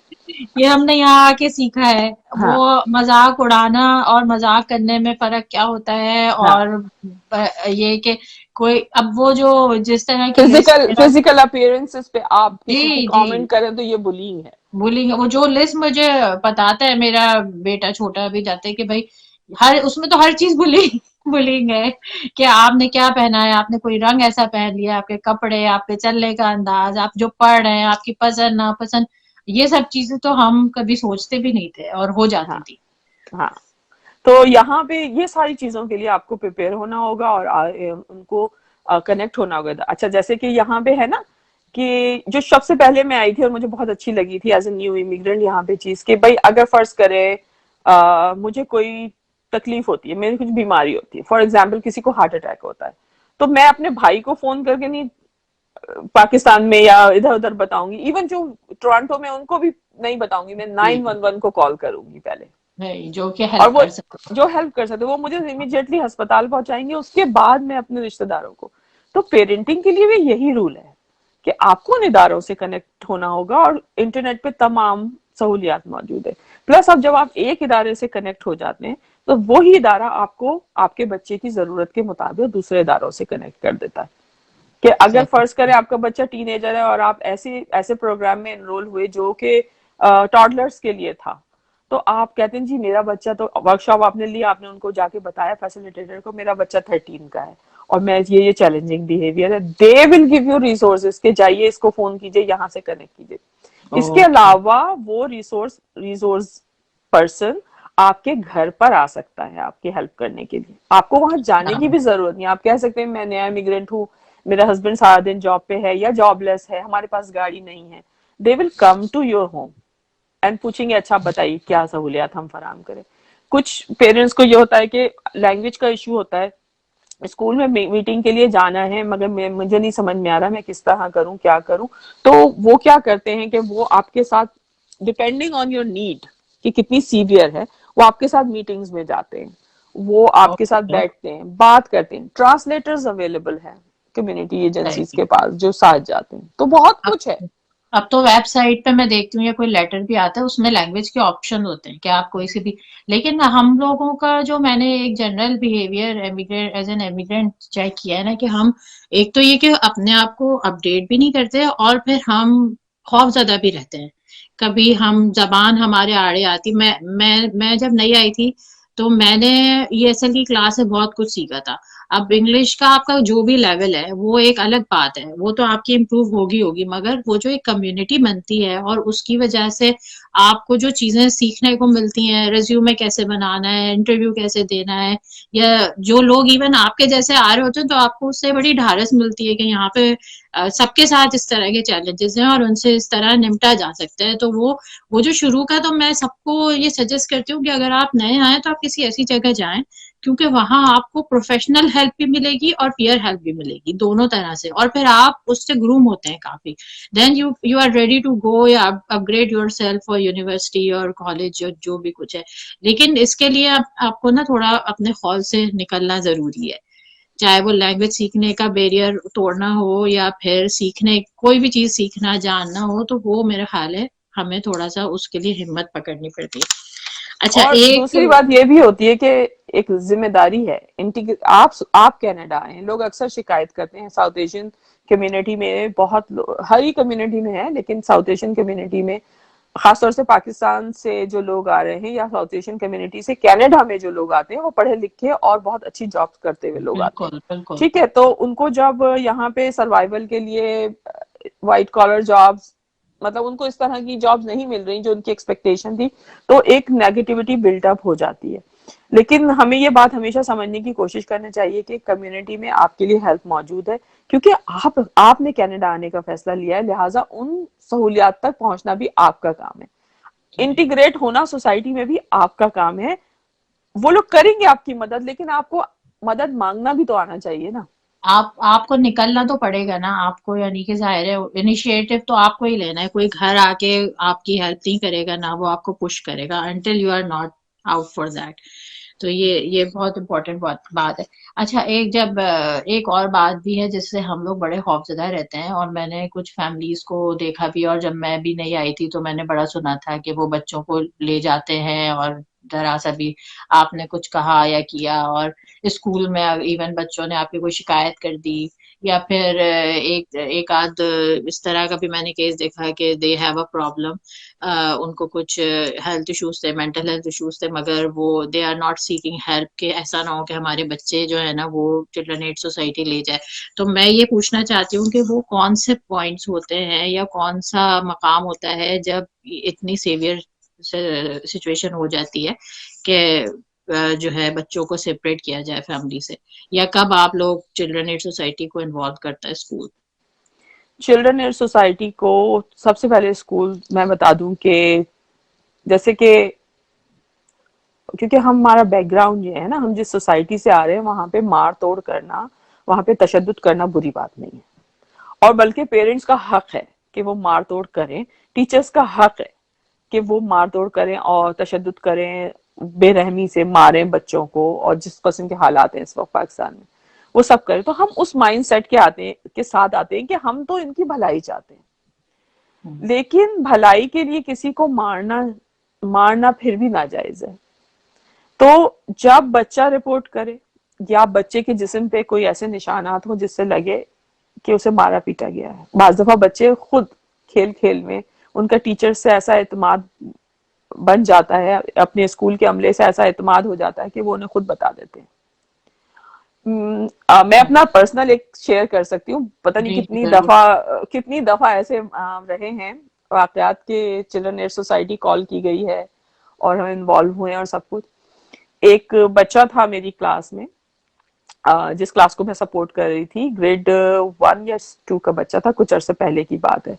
ये हमने यहाँ आके सीखा है। वो हाँ मजाक उड़ाना और मजाक करने में फर्क क्या होता है, हाँ। और ये कि कोई अब वो जो जिस तरह की लिस्ट फिजिकल मेरा। फिजिकल अपीयरेंसेस पे आप जी किसी की जी। कमेंट करें तो ये बुलिंग है। बुलिंग, वो जो लिस्ट मुझे बताता है मेरा बेटा छोटा भी, जाता है कि भाई हर उसमें तो हर चीज बुलिंग बुलिंग है। कि आपने क्या पहना है, आपने कोई रंग ऐसा पहन लिया, आपके कपड़े, आपके चलने का अंदाज, आप जो पढ़ रहे हैं, आपकी पसंद नापसंद, ये सब चीजें तो हम कभी सोचते भी नहीं थे और हो जाती हाँ थी। हाँ। तो यहाँ पे ये सारी चीजों के लिए आपको प्रिपेयर होना होगा और उनको कनेक्ट होना होगा। अच्छा, जैसे कि यहाँ पे है ना, कि जो सबसे पहले मैं आई थी और मुझे बहुत अच्छी लगी थी एज ए न्यू इमिग्रेंट यहाँ पे चीज, कि भाई अगर फर्ज करे मुझे कोई तकलीफ होती है, मेरी कुछ बीमारी होती है, फॉर एग्जाम्पल किसी को हार्ट अटैक होता है, तो मैं अपने भाई को फोन करके नहीं पाकिस्तान में या इधर उधर बताऊंगी, इवन जो टोरंटो में उनको भी नहीं बताऊंगी, मैं जी। 911 को कॉल करूंगी पहले। नहीं, जो कि और हेल्प वो कर सकते जो हेल्प कर सकते, वो मुझे इमीडिएटली अस्पताल पहुंचाएंगे, उसके बाद मैं अपने रिश्तेदारों को। तो पेरेंटिंग के लिए भी यही रूल है कि आपको उन इदारों से कनेक्ट होना होगा, और इंटरनेट पे तमाम सहूलियात मौजूद है। प्लस अब जब आप एक इदारे से कनेक्ट हो जाते हैं, तो वही इदारा आपको आपके बच्चे की जरूरत के मुताबिक दूसरे इदारों से कनेक्ट कर देता है। कि अगर सही। फर्ज करें आपका बच्चा टीनेजर है और आप ऐसे ऐसे प्रोग्राम में एनरोल हुए जो कि टॉडलर्स के लिए था, तो आप कहते हैं जी मेरा बच्चा, तो वर्कशॉप आपने लिया, आपने उनको जाके बताया फैसिलिटेटर को मेरा बच्चा 13 का है और मैं ये चैलेंजिंग बिहेवियर है, they will give you resources के जाइए इसको फोन कीजिए, यहाँ से कनेक्ट कीजिए। इसके ओके। अलावा वो रिसोर्स पर्सन आपके घर पर आ सकता है आपकी हेल्प करने के लिए, आपको वहां जाने की हाँ। भी जरूरत नहीं। आप कह सकते हैं मैं नया इमिग्रेंट हूँ, मेरा हस्बैंड सारा दिन जॉब पे है या जॉबलेस है, हमारे पास गाड़ी नहीं है, they will come to your home and पूछेंगे अच्छा बताइए क्या सहूलियात हम फराम करें। कुछ पेरेंट्स को ये होता है कि लैंग्वेज का इशू होता है, स्कूल में मीटिंग के लिए जाना है मगर मुझे नहीं समझ में आ रहा मैं किस तरह करूं, क्या करूं। तो वो क्या करते हैं कि वो आपके साथ, डिपेंडिंग ऑन योर नीड कि कितनी सीवियर है, वो आपके साथ मीटिंग्स में जाते हैं, वो आपके साथ ओके। बैठते हैं, बात करते हैं, ट्रांसलेटर्स अवेलेबल है कम्युनिटी एजेंसीज सही। के पास जो साथ जाते हैं, तो बहुत अब कुछ है। अब तो वेबसाइट पे मैं देखती हूँ या कोई लेटर भी आता है, उसमें लैंग्वेज के ऑप्शन होते हैं कि आप कोई सी भी। लेकिन हम लोगों का जो मैंने एक general behaviour emigrant as an emigrant check किया है ना, कि हम एक तो ये कि अपने आप को अपडेट भी नहीं करते, और फिर हम खौफजदा भी रहते हैं। कभी हम जबान हमारे आड़े आती, मैं जब नई आई थी, तो मैंने ESL की क्लास से बहुत कुछ सीखा था। अब इंग्लिश का आपका जो भी लेवल है वो एक अलग बात है, वो तो आपकी इम्प्रूव होगी होगी, मगर वो जो एक कम्युनिटी बनती है और उसकी वजह से आपको जो चीजें सीखने को मिलती हैं, रिज्यूमे कैसे बनाना है, इंटरव्यू कैसे देना है, या जो लोग इवन आपके जैसे आ रहे होते हैं तो आपको उससे बड़ी ढारस मिलती है कि यहाँ पे सबके साथ इस तरह के चैलेंजेस हैं और उनसे इस तरह निपटा जा सकता है। तो वो जो शुरू का, तो मैं सबको ये सजेस्ट करती हूँ कि अगर आप नए आए तो आप किसी ऐसी जगह जाएं, क्योंकि वहां आपको प्रोफेशनल हेल्प भी मिलेगी और पीयर हेल्प भी मिलेगी, दोनों तरह से, और फिर आप उससे ग्रूम होते हैं काफी। Then you are ready to go या upgrade yourself for university और कॉलेज, जो भी कुछ है। लेकिन इसके लिए आपको ना थोड़ा अपने हॉल से निकलना जरूरी है, चाहे वो लैंग्वेज सीखने का बैरियर तोड़ना हो या फिर सीखने कोई भी चीज सीखना जानना हो, तो वो मेरा ख्याल है हमें थोड़ा सा उसके लिए हिम्मत पकड़नी पड़ती है। अच्छा, और एक दूसरी बात ये भी होती है कि एक जिम्मेदारी है आप कनाडा आए हैं, लोग अक्सर शिकायत करते हैं साउथ एशियन कम्युनिटी में, हर ही कम्युनिटी में है, लेकिन साउथ एशियन कम्युनिटी में खासतौर से पाकिस्तान से जो लोग आ रहे हैं या साउथ एशियन कम्युनिटी से कनाडा में जो लोग आते हैं वो पढ़े लिखे और बहुत अच्छी जॉब्स करते हुए लोग आते हैं। बिल्कुल बिल्कुल। ठीक है, तो उनको जब यहाँ पे सर्वाइवल के लिए व्हाइट कॉलर जॉब्स, मतलब उनको इस तरह की जॉब्स नहीं मिल रही जो उनकी एक्सपेक्टेशन थी, तो एक नेगेटिविटी बिल्टअप हो जाती है। लेकिन हमें ये बात हमेशा समझने की कोशिश करनी चाहिए कि कम्युनिटी में आपके लिए हेल्प मौजूद है, क्योंकि आपने कनाडा आने का फैसला लिया है, लिहाजा उन सहूलियात तक पहुंचना भी आपका काम है। इंटीग्रेट होना सोसाइटी में भी आपका काम है। वो लोग करेंगे आपकी मदद, लेकिन आपको मदद मांगना भी तो आना चाहिए ना। आपको निकलना तो पड़ेगा ना आपको, यानी कि जाहिर है इनिशिएटिव तो आपको ही लेना है, कोई घर आके आपकी हेल्प नहीं करेगा ना वो आपको पुश करेगा until you are not out for that। तो ये बहुत इंपॉर्टेंट बात है। अच्छा, एक और बात भी है जिससे हम लोग बड़े खौफजदा रहते हैं, और मैंने कुछ फैमिलीज को देखा भी, और जब मैं भी नहीं आई थी तो मैंने बड़ा सुना था कि वो बच्चों को ले जाते हैं और जरा सा भी आपने कुछ कहा या किया और स्कूल में इवन बच्चों ने आपकी कोई शिकायत कर दी, या फिर एक एक आध इस तरह का भी मैंने केस देखा कि दे हैव अ प्रॉब्लम, उनको कुछ हेल्थ इश्यूज थे, मेंटल हेल्थ इश्यूज थे, मगर वो they are not seeking help, के ऐसा ना हो कि हमारे बच्चे जो है ना वो चिल्ड्रन एड सोसाइटी ले जाए। तो मैं ये पूछना चाहती हूँ कि वो कौन से पॉइंट्स होते हैं या कौन सा मकाम होता है जब इतनी सेवियर सिचुएशन हो जाती है कि जो है बच्चों को सेपरेट किया जाए फैमिली से, या कब आप लोग चिल्ड्रन एड सोसाइटी को इन्वॉल्व करता है स्कूल? चिल्ड्रन एड सोसाइटी को सबसे पहले स्कूल, मैं बता दूं कि जैसे कि क्योंकि हमारा बैकग्राउंड ये है ना, हम जिस सोसाइटी से आ रहे हैं वहां पे मार तोड़ करना, वहां पे तशद्दुद करना बुरी बात नहीं है, और बल्कि पेरेंट्स का हक है कि वो मार तोड़ करें, टीचर्स का हक है कि वो मार तोड़ करें और तशद्दुद करें, बेरहमी से मारें बच्चों को, और जिस किस्म के हालात हैं इस वक्त पाकिस्तान में वो सब करें। तो हम उस माइंड सेट के साथ आते हैं कि हम तो इनकी भलाई चाहते हैं, लेकिन भलाई के लिए किसी को मारना मारना फिर भी नाजायज है। तो जब बच्चा रिपोर्ट करे या बच्चे के जिस्म पे कोई ऐसे निशानात हो जिससे लगे कि उसे मारा पीटा गया है, बाज दफा बच्चे खुद खेल खेल में उनका टीचर से ऐसा एतमाद बन जाता है, अपने स्कूल के अमले से ऐसा एतमाद हो जाता है कि वो उन्हें खुद बता देते हैं। मैं अपना पर्सनल एक शेयर कर सकती हूँ, पता नहीं जी जी जरूर। कितनी दफा ऐसे रहे हैं वाकयात के चिल्ड्रन एड सोसाइटी कॉल की गई है और हम इन्वॉल्व हुए हैं और सब कुछ। एक बच्चा था मेरी क्लास में, जिस क्लास को मैं सपोर्ट कर रही थी, ग्रेड 1 या 2 का बच्चा था, कुछ अरसे पहले की बात है,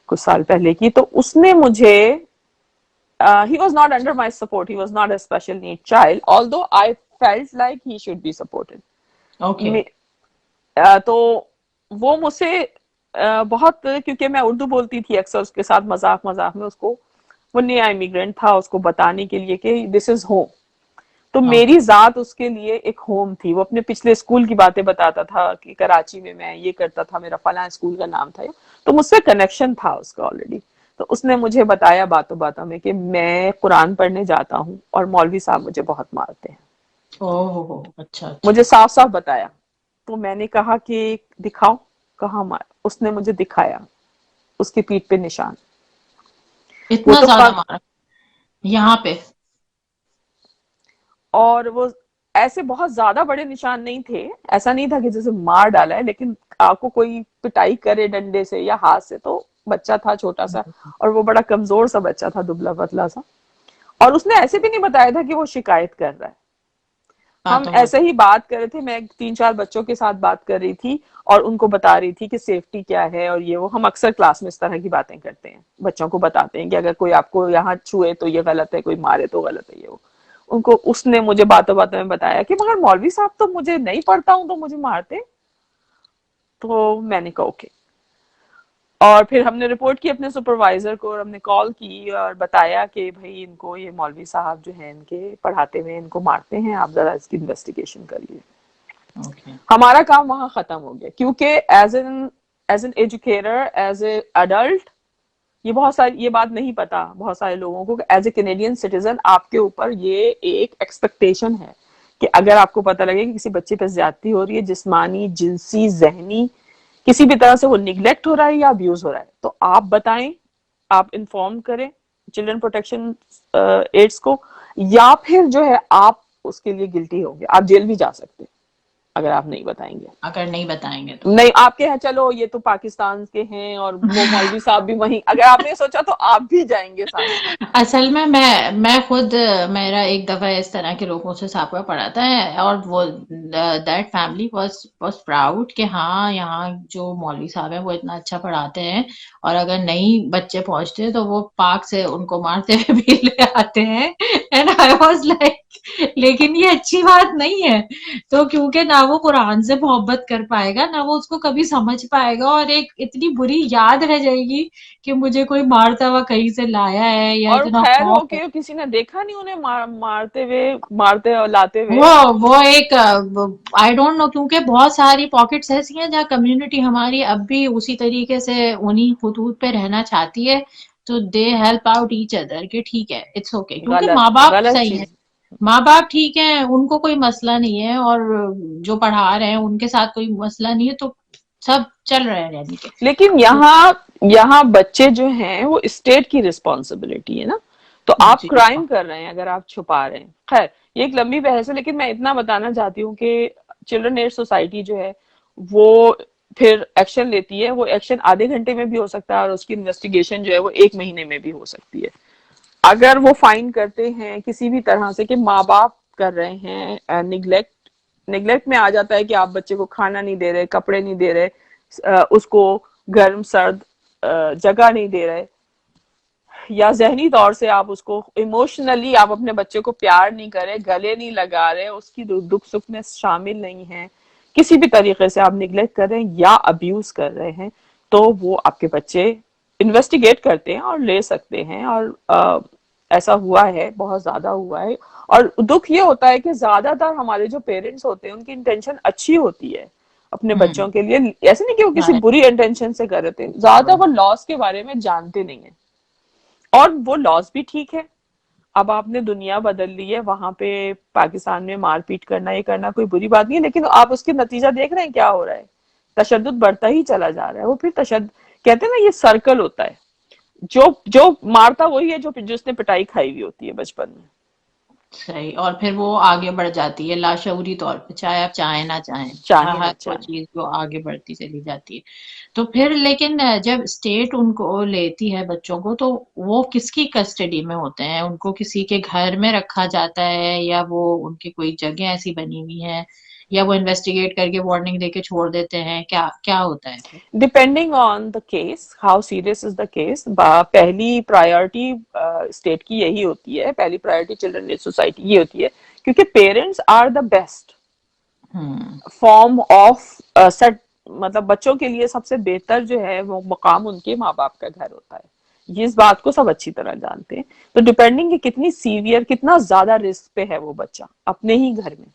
कुछ साल पहले की। तो उसने मुझे, he was not under my support, he was not a special need child, although I felt like he should be supported। Okay. तो वो मुझसे बहुत, क्योंकि मैं उर्दू बोलती थी अक्सर उसके साथ मजाक मजाक में उसको, वो नया इमिग्रेंट था, उसको बताने के लिए कि दिस इज होम। तो ओके। मेरी जात उसके लिए एक होम थी। वो अपने पिछले स्कूल की बातें बताता था कि कराची में मैं ये करता था, मेरा फला स्कूल का नाम था, तो मुझसे कनेक्शन था उसका ऑलरेडी। तो उसने मुझे बताया बातों बातों में कि मैं कुरान पढ़ने जाता हूँ और मौलवी साहब मुझे बहुत मारते हैं। ओह, अच्छा मुझे अच्छा। साफ साफ बताया। तो मैंने कहा कि दिखाओ, कहाँ मार। उसने मुझे दिखाया, उसकी पीठ पे निशान। वो इतना तो ज्यादा मारा यहाँ पे? और वो ऐसे बहुत ज्यादा बड़े निशान नहीं थे, ऐसा नहीं था कि जैसे मार डाला है, लेकिन आपको कोई पिटाई करे डंडे से या हाथ से तो बच्चा था छोटा सा, और वो बड़ा कमजोर सा बच्चा था, दुबला पतला सा। और उसने ऐसे भी नहीं बताया था कि वो शिकायत कर रहा है। हम बातों ऐसे बातों। ही बात कर रहे थे, मैं 3-4 बच्चों के साथ बात कर रही थी और उनको बता रही थी कि सेफ्टी क्या है और ये वो। हम अक्सर क्लास में इस तरह की बातें करते हैं, बच्चों को बताते हैं कि अगर कोई आपको यहाँ छुए तो ये गलत है, कोई मारे तो गलत है, ये वो। उनको उसने मुझे बातों बातों में बताया कि मगर मौलवी साहब तो मुझे नहीं पढ़ता हूँ तो मुझे मारते। तो मैंने कहा ओके। और फिर हमने रिपोर्ट की अपने सुपरवाइजर को, और हमने कॉल की और बताया कि भाई इनको ये मौलवी साहब जो है इनके पढ़ाते हुए इनको मारते हैं, आप जरा इसकी इन्वेस्टिगेशन करिए। ओके। हमारा काम वहां खत्म हो गया, क्योंकि as an educator, as a adult, ये बहुत सारी ये बात नहीं पता बहुत सारे लोगों को, एज ए कैनेडियन सिटीजन आपके ऊपर ये एक एक्सपेक्टेशन है कि अगर आपको पता लगे कि किसी बच्चे पर ज्यादती हो रही है, जिस्मानी, जिनसी, जहनी, किसी भी तरह से वो निग्लेक्ट हो रहा है या अब्यूज हो रहा है, तो आप बताएं, आप इन्फॉर्म करें चिल्ड्रन प्रोटेक्शन एड्स को, या फिर जो है आप उसके लिए गिल्टी होंगे, आप जेल भी जा सकते हैं अगर आप नहीं बताएंगे। अगर नहीं बताएंगे तो। नहीं, आपके यहाँ चलो ये तो पाकिस्तान के हैं और वो मौलवी साहब भी वहीं, अगर आपने सोचा तो आप भी जाएंगे साथ में। असल में मैं खुद मेरा एक दफा इस तरह के लोगों से साहब पढ़ा था, और वो दैट फैमिली वाज प्राउड कि हाँ यहाँ जो मौलवी साहब है वो इतना अच्छा पढ़ाते हैं, और अगर नहीं बच्चे पहुंचते तो वो पार्क से उनको मारते हुए भी ले आते हैं। एंड आई वाज लाइक, लेकिन ये अच्छी बात नहीं है। तो क्योंकि ना वो कुरान से मोहब्बत कर पाएगा, ना वो उसको कभी समझ पाएगा, और एक इतनी बुरी याद रह जाएगी कि मुझे कोई मारता हुआ कहीं से लाया है, या और इतना खैर हो खौफ है। कि किसी ने देखा नहीं उन्हें मारते हुए, मारते और लाते हुए। वो एक आई डोंट नो, क्योंकि बहुत सारी पॉकेट्स ऐसी हैं जहाँ कम्युनिटी हमारी अब भी उसी तरीके से उन्हीं हुदूद पे रहना चाहती है। तो they help out each other कि ठीक है, इट्स ओके, क्योंकि गलत, माँ बाप गलत सही है। चीज। माँ बाप ठीक है, उनको कोई मसला नहीं है, और जो पढ़ा रहे हैं उनके साथ कोई मसला नहीं है, तो सब चल रहे हैं रहने के। लेकिन तो यहाँ यहाँ बच्चे जो हैं वो स्टेट की रिस्पॉन्सिबिलिटी है ना, तो आप जी क्राइम कर रहे हैं अगर आप छुपा रहे हैं। खैर ये एक लंबी बहस है, लेकिन मैं इतना बताना चाहती हूँ कि चिल्ड्रन एड सोसाइटी जो है वो फिर एक्शन लेती है। वो एक्शन आधे घंटे में भी हो सकता है और उसकी इन्वेस्टिगेशन जो है वो 1 महीने में भी हो सकती है। अगर वो फाइन करते हैं किसी भी तरह से कि माँ बाप कर रहे हैं निग्लेक्ट, निग्लेक्ट में आ जाता है कि आप बच्चे को खाना नहीं दे रहे, कपड़े नहीं दे रहे, उसको गर्म सर्द जगह नहीं दे रहे, या जहनी तौर से आप उसको इमोशनली आप अपने बच्चे को प्यार नहीं कर रहे, गले नहीं लगा रहे, उसकी दुख सुख में शामिल नहीं है, किसी भी तरीके से आप निग्लेक्ट कर रहे हैं या अब्यूज कर रहे हैं, तो वो आपके बच्चे इन्वेस्टिगेट करते हैं और ले सकते हैं। और ऐसा हुआ है, बहुत ज्यादा हुआ है। और दुख ये होता है कि ज्यादातर हमारे जो पेरेंट्स होते हैं उनकी इंटेंशन अच्छी होती है अपने हम्म। बच्चों के लिए, ऐसे नहीं कि वो किसी राइट। बुरी इंटेंशन से कर रहे थे, ज्यादा वो लॉस के बारे में जानते नहीं है। और वो लॉस भी ठीक है। अब आपने दुनिया बदल ली है, वहां पे पाकिस्तान में मारपीट करना ये करना कोई बुरी बात नहीं है, लेकिन आप उसके नतीजा देख रहे हैं क्या हो रहा है, तशद्दुद बढ़ता ही चला जा रहा है। वो फिर तशद कहते हैं ना, ये सर्कल होता है, जो जो मारता वही है जो जिसने पिटाई खाई हुई होती है बचपन में। सही, और फिर वो आगे बढ़ जाती है लाशऊरी तौर पे, चाहे आप चाहें ना चाहें। चाहे हर ना वो चाहे। चीज जो आगे बढ़ती चली जाती है। तो फिर लेकिन जब स्टेट उनको लेती है बच्चों को, तो वो किसकी कस्टडी में होते हैं? उनको किसी के घर में रखा जाता है, या वो उनकी कोई जगह ऐसी बनी हुई है, या वो इन्वेस्टिगेट करके वार्निंग देके छोड़ देते हैं? क्या क्या होता है फिर? Depending on the case, how serious is the case, पहली प्रायोरिटी स्टेट की यही होती है, पहली प्रायोरिटी चिल्ड्रन एड सोसाइटी ये होती है, क्योंकि parents are the best hmm. Form of set, मतलब बच्चों के लिए सबसे बेहतर जो है वो मकाम उनके माँ बाप का घर होता है। ये इस बात को सब अच्छी तरह जानते हैं। तो डिपेंडिंग कि कितनी सीवियर, कितना ज्यादा रिस्क पे है वो बच्चा अपने ही घर में,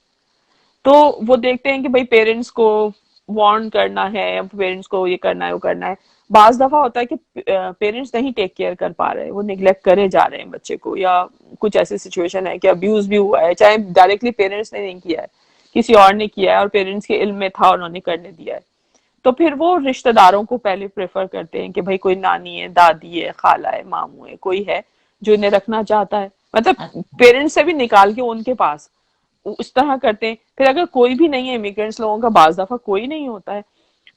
तो वो देखते हैं कि भाई पेरेंट्स को वार्न करना है, पेरेंट्स को ये करना है वो करना है। बाज दफा होता है कि पेरेंट्स नहीं टेक केयर कर पा रहे, वो निग्लेक्ट करे जा रहे हैं बच्चे को, या कुछ ऐसी सिचुएशन है कि अब्यूज भी हुआ है, चाहे डायरेक्टली पेरेंट्स ने नहीं किया है, किसी और ने किया है और पेरेंट्स के इल्म में था उन्होंने करने दिया है, तो फिर वो रिश्तेदारों को पहले प्रेफर करते हैं कि भाई कोई नानी है, दादी है, खाला है, मामू है, कोई है जो इन्हें रखना चाहता है, मतलब अच्छा। पेरेंट्स से भी निकाल के उनके पास। उस तरह करते हैं। फिर अगर कोई भी नहीं है, इमिग्रेंट्स लोगों का बाज दफा कोई नहीं होता है,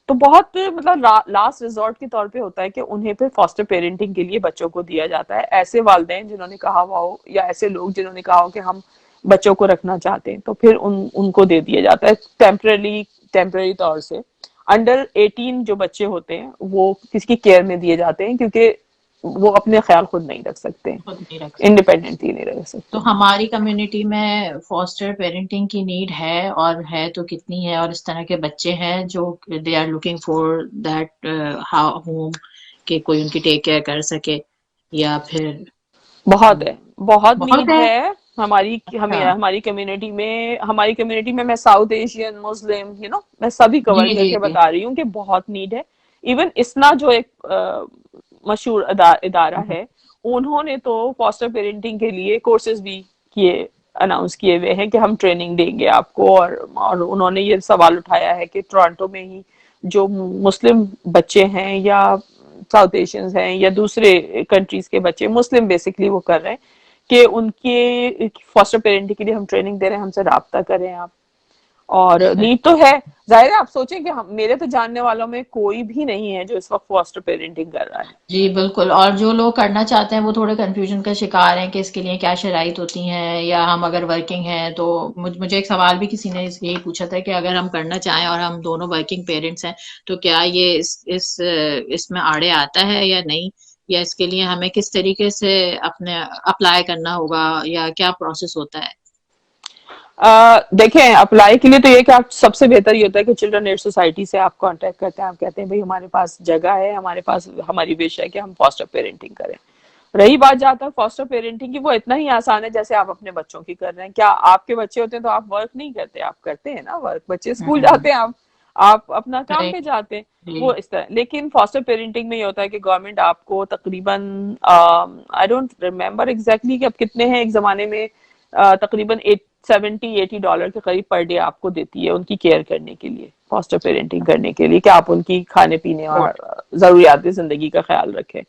तो बहुत मतलब लास्ट रिजॉर्ट के तौर पे होता है कि उन्हें फिर फॉस्टर पेरेंटिंग के लिए बच्चों को दिया जाता है। ऐसे वालिदैन जिन्होंने कहा हुआ हो, या ऐसे लोग जिन्होंने कहा हो कि हम बच्चों को रखना चाहते हैं, तो फिर उनको दे दिया जाता है टेम्पररी तौर से। अंडर 18 जो बच्चे होते हैं वो किसकी केयर में दिए जाते हैं, क्योंकि वो अपने ख्याल खुद नहीं रख सकते, खुद नहीं रख सकते। इंडिपेंडेंटली नहीं रख तो सकते। हमारी कम्युनिटी में फॉस्टर पेरेंटिंग की नीड है, और है तो कितनी है, और इस तरह के बच्चे हैं जो they are looking for that home, कि कोई उनकी टेक केयर कर सके, या फिर बहुत है, बहुत बहुत नीड है। है हमारी अच्छा। हमें हमारी कम्युनिटी में मैं साउथ एशियन मुस्लिम मैं सभी कवर जी जी करके जी। बता रही हूँ कि बहुत नीड है। इवन इसना जो एक मशहूर इदारा है, उन्होंने तो फॉस्टर पेरेंटिंग के लिए कोर्सेज भी किए अनाउंस किए हुए हैं कि हम ट्रेनिंग देंगे आपको। और उन्होंने ये सवाल उठाया है कि टोरंटो में ही जो मुस्लिम बच्चे हैं, या साउथ एशियंस हैं, या दूसरे कंट्रीज के बच्चे, मुस्लिम बेसिकली वो कर रहे हैं कि उनके फॉस्टर पेरेंटिंग के लिए हम ट्रेनिंग दे रहे हैं, हमसे राब्ता करें आप। और अच्छा। नीड तो है, जाहिर है। आप सोचें कि हम, मेरे तो जानने वालों में कोई भी नहीं है जो इस वक्त फॉस्टर पेरेंटिंग कर रहा है। जी बिल्कुल, और जो लोग करना चाहते हैं वो थोड़े कंफ्यूजन का शिकार हैं कि इसके लिए क्या शराइत होती हैं, या हम अगर वर्किंग हैं तो मुझे एक सवाल भी किसी ने यही पूछा था कि अगर हम करना चाहें और हम दोनों वर्किंग पेरेंट्स हैं, तो क्या ये इसमें आड़े आता है या नहीं, या इसके लिए हमें किस तरीके से अपने अप्लाई करना होगा, या क्या प्रोसेस होता है। देखें, अप्लाई के लिए तो ये कि आप, सबसे बेहतर ये होता है कि चिल्ड्रन एड सोसाइटी से आप कांटेक्ट करते हैं। आप कहते हैं भाई हमारे पास जगह है, हमारे पास, हमारी विश है कि हम फॉस्टर पेरेंटिंग करें। रही बात जहाँ तक फॉस्टर पेरेंटिंग की, वो इतना ही आसान है जैसे आप अपने बच्चों की कर रहे हैं। क्या आपके बच्चे होते हैं तो आप वर्क नहीं करते? आप करते हैं ना वर्क, बच्चे स्कूल हम्म। जाते हैं, आप अपना काम राइट। पे जाते हैं। वो जी। इस तरह। लेकिन फॉस्टर पेरेंटिंग में ये होता है कि गवर्नमेंट आपको तकरीबन, आई डोंट रिमेम्बर एग्जैक्टली कि अब कितने हैं, एक जमाने में तकरीबन $70-80 के करीब पर डे आपको देती है उनकी केयर करने के लिए, फॉस्टर पेरेंटिंग करने के लिए, कि आप उनकी खाने पीने और गुड। जरूरियात जिंदगी का ख्याल रखें।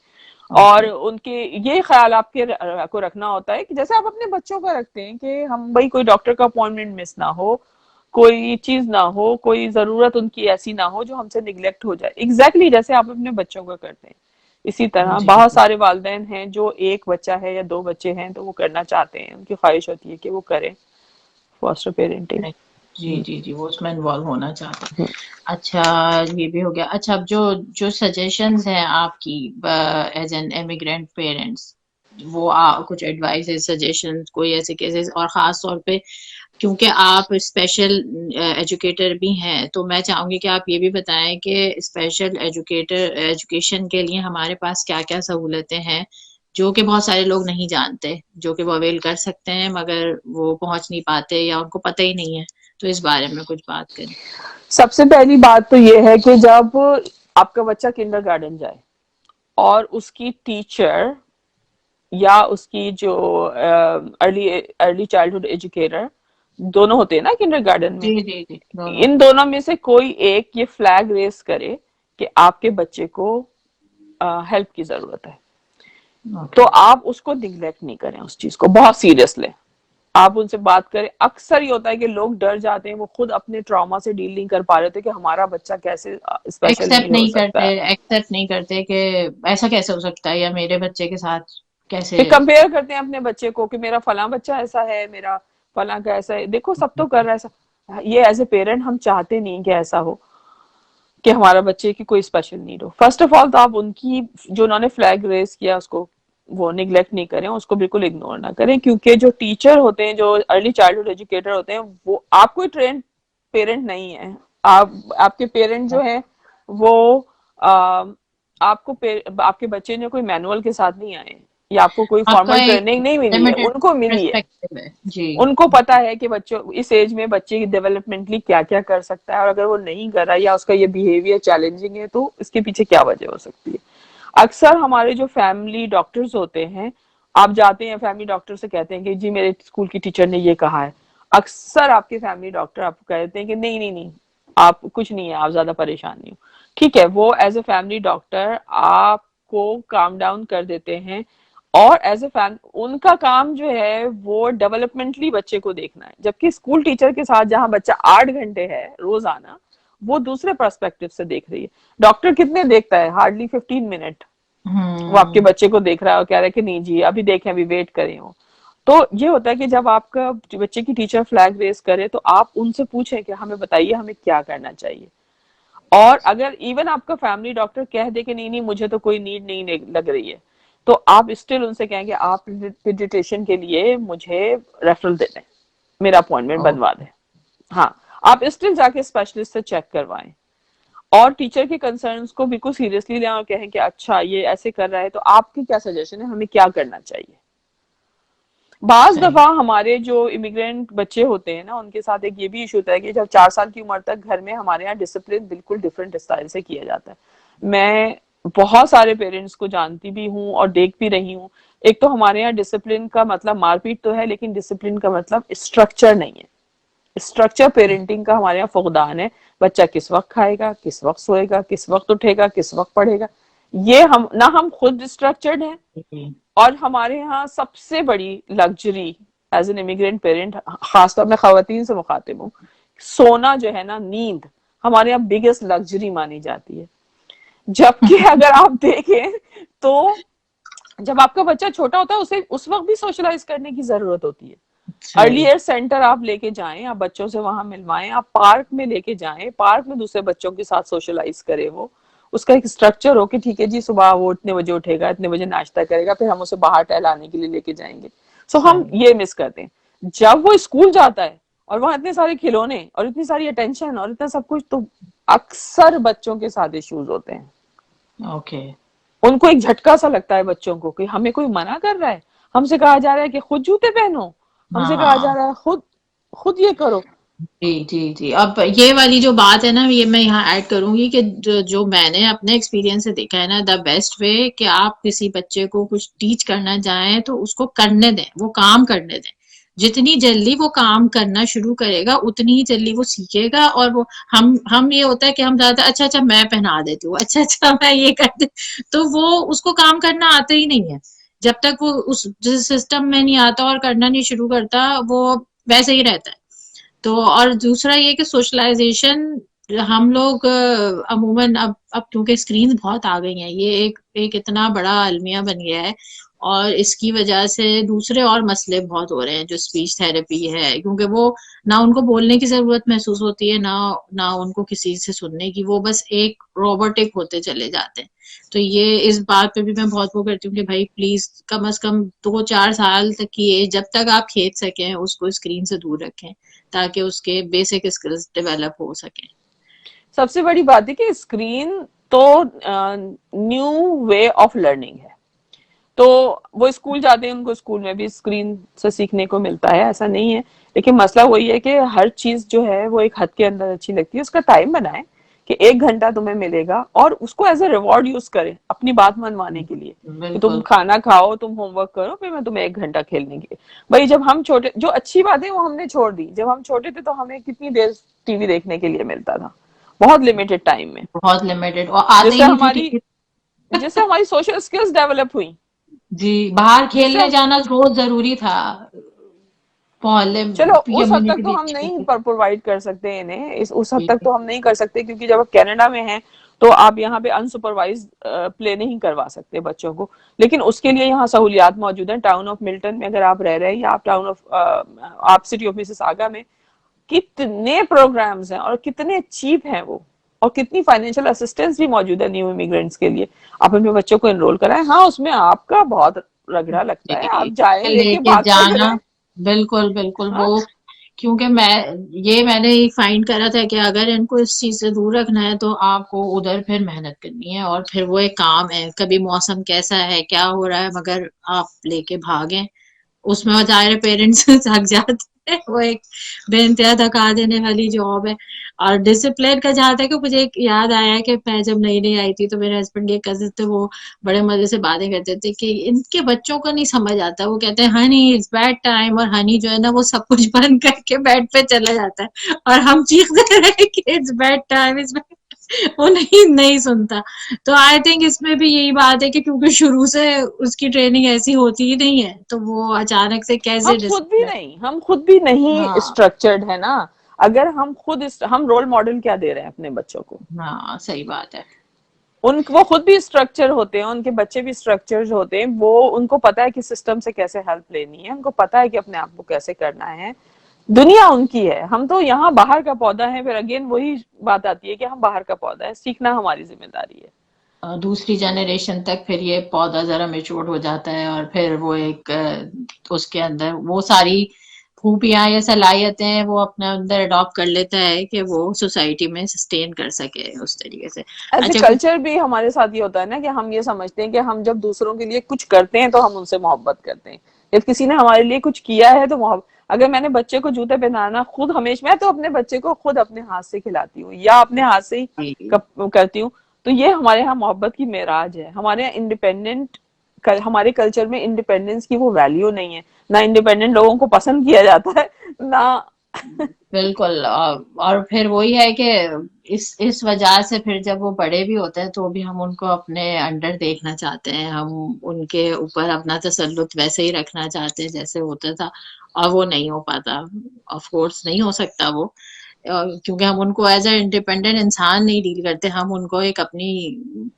और ओके। उनके ये ख्याल आपके को रखना होता है कि जैसे आप अपने बच्चों का रखते हैं कि हम भाई कोई डॉक्टर का अपॉइंटमेंट मिस ना हो, कोई चीज ना हो, कोई जरूरत उनकी ऐसी ना हो जो हमसे निग्लेक्ट हो जाए। एग्जैक्टली जैसे आप अपने बच्चों का करते हैं, इसी तरह जी बहुत जी। सारे वालिदैन हैं जो एक बच्चा है या दो बच्चे हैं तो वो करना चाहते हैं, उनकी ख्वाहिश होती है कि वो करें फॉस्टर पेरेंटिंग। नहीं। जी जी जी, वो उसमें इन्वॉल्व होना चाहते हैं। अच्छा, ये भी हो गया। अच्छा, अब जो जो सजेशंस हैं आपकी एज एन इमिग्रेंट पेरेंट्स, वो कुछ एडवाइस सजेशंस, कोई ऐसे केसेस, और खास तौर पे क्योंकि आप स्पेशल एजुकेटर भी हैं, तो मैं चाहूंगी कि आप ये भी बताएं कि स्पेशल एजुकेशन के लिए हमारे पास क्या क्या सहूलतें हैं, जो कि बहुत सारे लोग नहीं जानते, जो कि वो अवेल कर सकते हैं मगर वो पहुंच नहीं पाते या उनको पता ही नहीं है। तो इस बारे में कुछ बात करें। सबसे पहली बात तो ये है कि जब आपका बच्चा किंडरगार्टन जाए और उसकी टीचर या उसकी जो अर्ली अर्ली चाइल्डहुड एजुकेटर, दोनों होते हैं ना किंडरगार्टन में, जी जी जी, दोनों। इन दोनों में से कोई एक ये फ्लैग रेस करे कि आपके बच्चे को हेल्प की जरूरत है, तो ओके। आप उसको निग्लेक्ट नहीं करें, उस चीज को बहुत सीरियस लें। आप उनसे बात करें। अक्सर ये होता है कि लोग डर जाते हैं, वो खुद अपने ट्रॉमा से डील नहीं कर पा रहे थे कि हमारा बच्चा कैसे स्पेशल एक्सेप्ट नीड हो नहीं सकता करते, है। एक्सेप्ट नहीं करते कि ऐसा कैसे हो सकता है, या मेरे बच्चे के साथ कैसे। फिर कंपेयर करते हैं अपने बच्चे को कि मेरा फला बच्चा ऐसा है, मेरा फला का ऐसा है, देखो सब तो कर रहा है ऐसा। ये एज ए पेरेंट हम चाहते नहीं कि ऐसा हो, कि हमारा बच्चे की कोई स्पेशल नीड हो। फर्स्ट ऑफ ऑल तो आप उनकी, जो उन्होंने फ्लैग रेस किया, उसको वो निग्लेक्ट नहीं करें, उसको बिल्कुल इग्नोर ना करें। क्योंकि जो टीचर होते हैं, जो अर्ली चाइल्डहुड एजुकेटर होते हैं, वो आप कोई ट्रेन पेरेंट नहीं है। आपके पेरेंट जो है वो आ, आपके बच्चे ने कोई मैनुअल के साथ नहीं आए, या आपको कोई आपका फॉर्मल एक ट्रेनिंग नहीं मिली है, लिमिटेड उनको मिली है। पर्सपेक्टिव है। जी। उनको पता है कि बच्चों, इस एज में बच्चे की डेवलपमेंटली क्या क्या कर सकता है, और अगर वो नहीं कर रहा या उसका ये बिहेवियर चैलेंजिंग है तो इसके पीछे क्या वजह हो सकती है। अक्सर हमारे जो फैमिली डॉक्टर्स होते हैं, आप जाते हैं फैमिली डॉक्टर से, कहते हैं कि जी मेरे स्कूल की टीचर ने ये कहा है। अक्सर आपके फैमिली डॉक्टर आपको कहते हैं कि नहीं नहीं नहीं, आप कुछ नहीं है, आप ज्यादा परेशान नहीं हो। ठीक है, वो एज ए फैमिली डॉक्टर आपको काम डाउन कर देते हैं और एज ए फैन उनका काम जो है वो डेवलपमेंटली बच्चे को देखना है, जबकि स्कूल टीचर के साथ जहां बच्चा 8 घंटे है रोजाना, वो दूसरे पर्सपेक्टिव से देख रही है। डॉक्टर कितने देखता है, हार्डली 15 मिनट वो आपके हम्म। बच्चे को देख रहा है और कह रहा है कि नहीं जी अभी देखें, अभी वेट करें हो। तो ये होता है कि जब आपका बच्चे की टीचर फ्लैग रेस करे तो आप उनसे पूछें कि हमें बताइए हमें क्या करना चाहिए। और अगर इवन आपका फैमिली डॉक्टर कह दे कि नहीं नहीं मुझे तो कोई नीड नहीं लग रही है, तो आप स्टिल उनसे कहेंगे आप पीडियाट्रिशियन के लिए मुझे रेफरल दे दें, मेरा अपॉइंटमेंट ओ, बनवा दें। हाँ, आप स्टिल जाके स्पेशलिस्ट से चेक करवाएं और टीचर के कंसर्न्स को बिल्कुल सीरियसली लें और कहें कि अच्छा ये ऐसे कर रहा है तो आपकी क्या सजेशन है, हमें क्या करना चाहिए। बाज सही। दफा हमारे जो इमिग्रेंट बच्चे होते हैं ना उनके साथ एक ये भी इशू होता है कि जब 4 साल की उम्र तक घर में हमारे यहाँ डिसिप्लिन बिल्कुल डिफरेंट स्टाइल से किया जाता है। मैं बहुत सारे पेरेंट्स को जानती भी हूँ और देख भी रही हूँ। एक तो हमारे यहाँ डिसिप्लिन का मतलब मारपीट तो है, लेकिन डिसिप्लिन का मतलब स्ट्रक्चर नहीं है। स्ट्रक्चर पेरेंटिंग का हमारे यहाँ फुकदान है। बच्चा किस वक्त खाएगा, किस वक्त सोएगा, किस वक्त उठेगा, किस वक्त पढ़ेगा, ये हम खुद स्ट्रक्चर्ड हैं। जी। और हमारे यहाँ सबसे बड़ी luxury as an immigrant parent, खासतौर में खवातीन से मुखातिब हूँ, सोना जो है ना, नींद हमारे यहाँ बिगेस्ट लग्जरी मानी जाती है। जबकि अगर आप देखें तो जब आपका बच्चा छोटा होता है उसे उस वक्त भी सोशलाइज करने की जरूरत होती है। अर्ली सही। एज सेंटर आप लेके जाएं, आप बच्चों से वहां मिलवाएं, आप पार्क में लेके जाएं, पार्क में दूसरे बच्चों के साथ सोशलाइज करे। वो उसका एक स्ट्रक्चर हो कि ठीक है जी सुबह वो इतने बजे उठेगा, इतने बजे नाश्ता करेगा, फिर हम उसे बाहर टहलाने के लिए लेके जाएंगे। सो हम सही। ये मिस करते हैं। जब वो स्कूल जाता है और वहां इतने सारे खिलौने और इतनी सारी अटेंशन और इतना सब कुछ, तो अक्सर बच्चों के साथ इश्यूज होते हैं। ओके। उनको एक झटका सा लगता है बच्चों को कि हमें कोई मना कर रहा है, हमसे कहा जा रहा है कि खुद जूते पहनो, हमसे कहा जा हाँ। रहा है खुद खुद ये करो। जी जी जी। अब ये वाली जो बात है ना, ये मैं यहाँ ऐड करूंगी कि जो मैंने अपने एक्सपीरियंस से देखा है ना, द बेस्ट वे कि आप किसी बच्चे को कुछ टीच करना चाहें तो उसको करने दें, वो काम करने दें। जितनी जल्दी वो काम करना शुरू करेगा उतनी ही जल्दी वो सीखेगा। और वो हम ये होता है कि हम ज्यादा अच्छा अच्छा मैं पहना देती हूँ, अच्छा अच्छा मैं ये कर दे, तो वो उसको काम करना आता ही नहीं है। जब तक वो उस सिस्टम में नहीं आता और करना नहीं शुरू करता, वो वैसे ही रहता है। तो और दूसरा ये कि सोशलाइजेशन, हम लोग अमूमन अब क्योंकि स्क्रीन बहुत आ गई हैं, ये एक एक इतना बड़ा अलमिया बन गया है। और इसकी वजह से दूसरे और मसले बहुत हो रहे हैं, जो स्पीच थेरेपी है, क्योंकि वो ना उनको बोलने की जरूरत महसूस होती है, ना ना उनको किसी से सुनने की, वो बस एक रोबोटिक होते चले जाते हैं। तो ये इस बात पे भी मैं बहुत वो करती हूँ कि भाई प्लीज कम से कम 2-4 साल तक की एज जब तक आप खेल सकें उसको स्क्रीन से दूर रखें, ताकि उसके बेसिक स्किल्स डेवलप हो सके। सबसे बड़ी बात है कि स्क्रीन तो न्यू वे ऑफ लर्निंग है। तो वो स्कूल जाते हैं, उनको स्कूल में भी स्क्रीन से सीखने को मिलता है, ऐसा नहीं है। लेकिन मसला वही है कि हर चीज जो है वो एक हद के अंदर अच्छी लगती है। उसका टाइम बनाए कि 1 घंटा तुम्हें मिलेगा और उसको एज ए रिवॉर्ड यूज करें अपनी बात मनवाने के लिए, कि तुम बिल्कुल। खाना खाओ, तुम होमवर्क करो, फिर मैं तुम्हें 1 घंटा खेलने के लिए। भाई जब हम छोटे, जो अच्छी बात है वो हमने छोड़ दी। जब हम छोटे थे तो हमें कितनी देर टीवी देखने के लिए मिलता था, बहुत लिमिटेड टाइम में। बहुत लिमिटेड, और आते जिससे ही नहीं थे हमारी टीवी। जिससे हमारी सोशल स्किल्स डेवलप हुई, जी, बाहर जिससे खेलने जाना रोज जरूरी था, मोहल्ले चलो उस हद तक कम्युनिटी तो हम बीच नहीं में। प्रोवाइड कर सकते इन्हें, इस उस हद तक जी। तो हम नहीं कर सकते, क्योंकि जब आप कनाडा में हैं तो आप यहाँ पे अनसुपरवाइज प्ले नहीं करवा सकते बच्चों को। लेकिन उसके लिए यहाँ सहूलियात मौजूद हैं। टाउन ऑफ मिल्टन में अगर आप रह रहे हैं, या आप टाउन ऑफ आप सिटी ऑफ मिसिसागा में, कितने प्रोग्राम्स हैं और कितने चीप हैं वो, और कितनी फाइनेंशियल असिस्टेंस भी मौजूद है न्यू इमिग्रेंट्स के लिए। आप अपने बच्चों को एनरोल कराएं। हाँ, उसमें आपका बहुत रगड़ा लगता है, जी, आप जाए लेके लेके भागते जाना। फिरें। बिल्कुल बिल्कुल। हाँ, वो क्योंकि मैंने फाइंड करा था कि अगर इनको इस चीज से दूर रखना है तो आपको उधर फिर मेहनत करनी है, और फिर वो एक काम है, कभी मौसम कैसा है क्या हो रहा है, मगर आप लेके भागें उसमें बेचारे पेरेंट्स थक जाते हैं। वो एक बेइंतहा थका देने वाली जॉब है। और डिसिप्लिन का जहाँ तक है, मुझे एक याद आया कि मैं जब नई नई आई थी तो मेरे हस्बैंड के कजिन थे, वो बड़े मजे से बातें करते थे कि इनके बच्चों को नहीं समझ आता। वो कहते हैं हनी इट्स बेड टाइम, और हनी जो है ना वो सब कुछ बंद करके बेड पे चला जाता है, और हम चीखते रहे कि it's bed time, it's bed. वो नहीं नहीं सुनता। तो आई थिंक इसमें भी यही बात है कि क्योंकि शुरू से उसकी ट्रेनिंग ऐसी होती ही नहीं है, तो वो अचानक से कैसे डिसिप्लिन। हम खुद भी नहीं हाँ स्ट्रक्चर्ड है ना। अगर हम खुद हम रोल मॉडल क्या दे रहे हैं अपने बच्चों को? हाँ सही बात है। उन वो खुद भी स्ट्रक्चर होते हैं, उनके बच्चे भी स्ट्रक्चर्ड होते हैं, वो उनको पता है कि सिस्टम से कैसे हेल्प लेनी है, उनको पता है कि अपने आप को कैसे करना है। दुनिया उनकी है, हम तो यहाँ बाहर का पौधा है। फिर अगेन वही बात आती है कि हम बाहर का पौधा है, सीखना हमारी जिम्मेदारी है। दूसरी जनरेशन तक फिर ये पौधा जरा मेच्योर हो जाता है, और फिर वो एक उसके अंदर वो सारी खूबियां या सलाहियतें वो अपने अंदर अडॉप्ट कर लेता है कि वो सोसाइटी में सस्टेन कर सके उस तरीके से। एज ए अच्छा कुछ। कल्चर भी हमारे साथ ये होता है ना कि हम ये समझते हैं कि हम जब दूसरों के लिए कुछ करते हैं तो हम उनसे मोहब्बत करते हैं। जब किसी ने हमारे लिए कुछ किया है तो मोहब्बत। अगर मैंने बच्चे को जूते पहनाना खुद, हमेशा मैं तो अपने बच्चे को खुद अपने हाथ से खिलाती हूँ या अपने हाथ से ही करती हूँ। तो ये हमारे यहाँ मोहब्बत की मेराज है। हमारे यहाँ इंडिपेंडेंट, हमारे कल्चर में इंडिपेंडेंस की वो वैल्यू नहीं है। ना इंडिपेंडेंट लोगों को पसंद किया जाता है ना। बिल्कुल। और फिर वही है कि इस वजह से फिर जब वो बड़े भी होते हैं तो भी हम उनको अपने अंडर देखना चाहते हैं, हम उनके ऊपर अपना तसल्लुत वैसे ही रखना चाहते हैं जैसे होता था। और वो नहीं हो पाता, ऑफ कोर्स नहीं हो सकता वो। क्योंकि हम उनको एज ए इंडिपेंडेंट इंसान नहीं डील करते, हम उनको एक अपनी,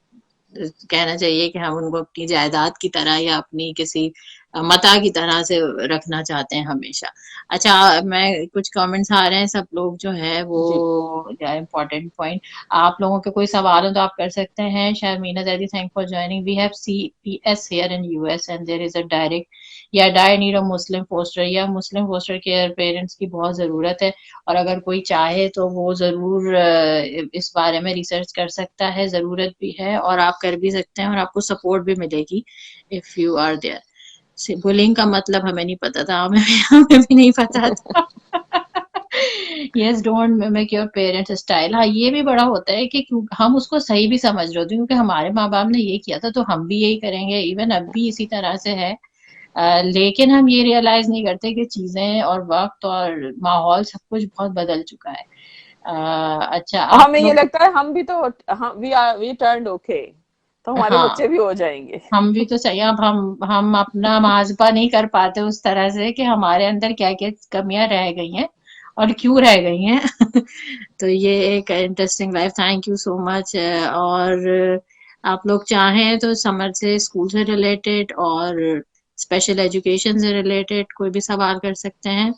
कहना चाहिए कि हम उनको अपनी जायदाद की तरह या अपनी किसी मता की तरह से रखना चाहते हैं हमेशा। अच्छा, मैं कुछ कमेंट्स आ रहे हैं, सब लोग जो है वो जी। Important point. आप लोगों के कोई सवाल हो तो आप कर सकते हैं। Sharmeena Daidi, thank for joining. We have CPS here in US and there is a direct या dire need of Muslim foster, या मुस्लिम फोस्टर केयर पेरेंट्स की बहुत जरूरत है। और अगर कोई चाहे तो वो जरूर इस बारे में रिसर्च कर सकता है, जरूरत भी है और आप कर भी सकते हैं और आपको सपोर्ट भी मिलेगी if you are there. Bullying का मतलब हमें नहीं पता था, हमें भी नहीं पता था। Yes, don't mimic your parents style. हाँ, ये भी बड़ा होता है कि क्यों हम उसको सही भी समझ रहे होते हैं, क्योंकि हमारे माँ बाप ने ये किया था तो हम भी यही करेंगे, इवन अब भी इसी तरह से है। लेकिन हम ये रियलाइज नहीं करते कि चीजें और वक्त और माहौल सब कुछ बहुत बदल चुका है। अच्छा, आप हमें ये लोग। लगता है हम भी तो, हम वी टर्न्ड ओके, तो हमारे हाँ, बच्चे भी हो जाएंगे। हम भी तो चाहिए। अब हम अपना मुहासबा नहीं कर पाते उस तरह से कि हमारे अंदर क्या क्या कमियां रह गई हैं और क्यों रह गई हैं। तो ये एक interesting life. Thank you so much. और आप लोग चाहें तो समर से, स्कूल से रिलेटेड और स्पेशल एजुकेशन से रिलेटेड कोई भी सवाल कर सकते हैं।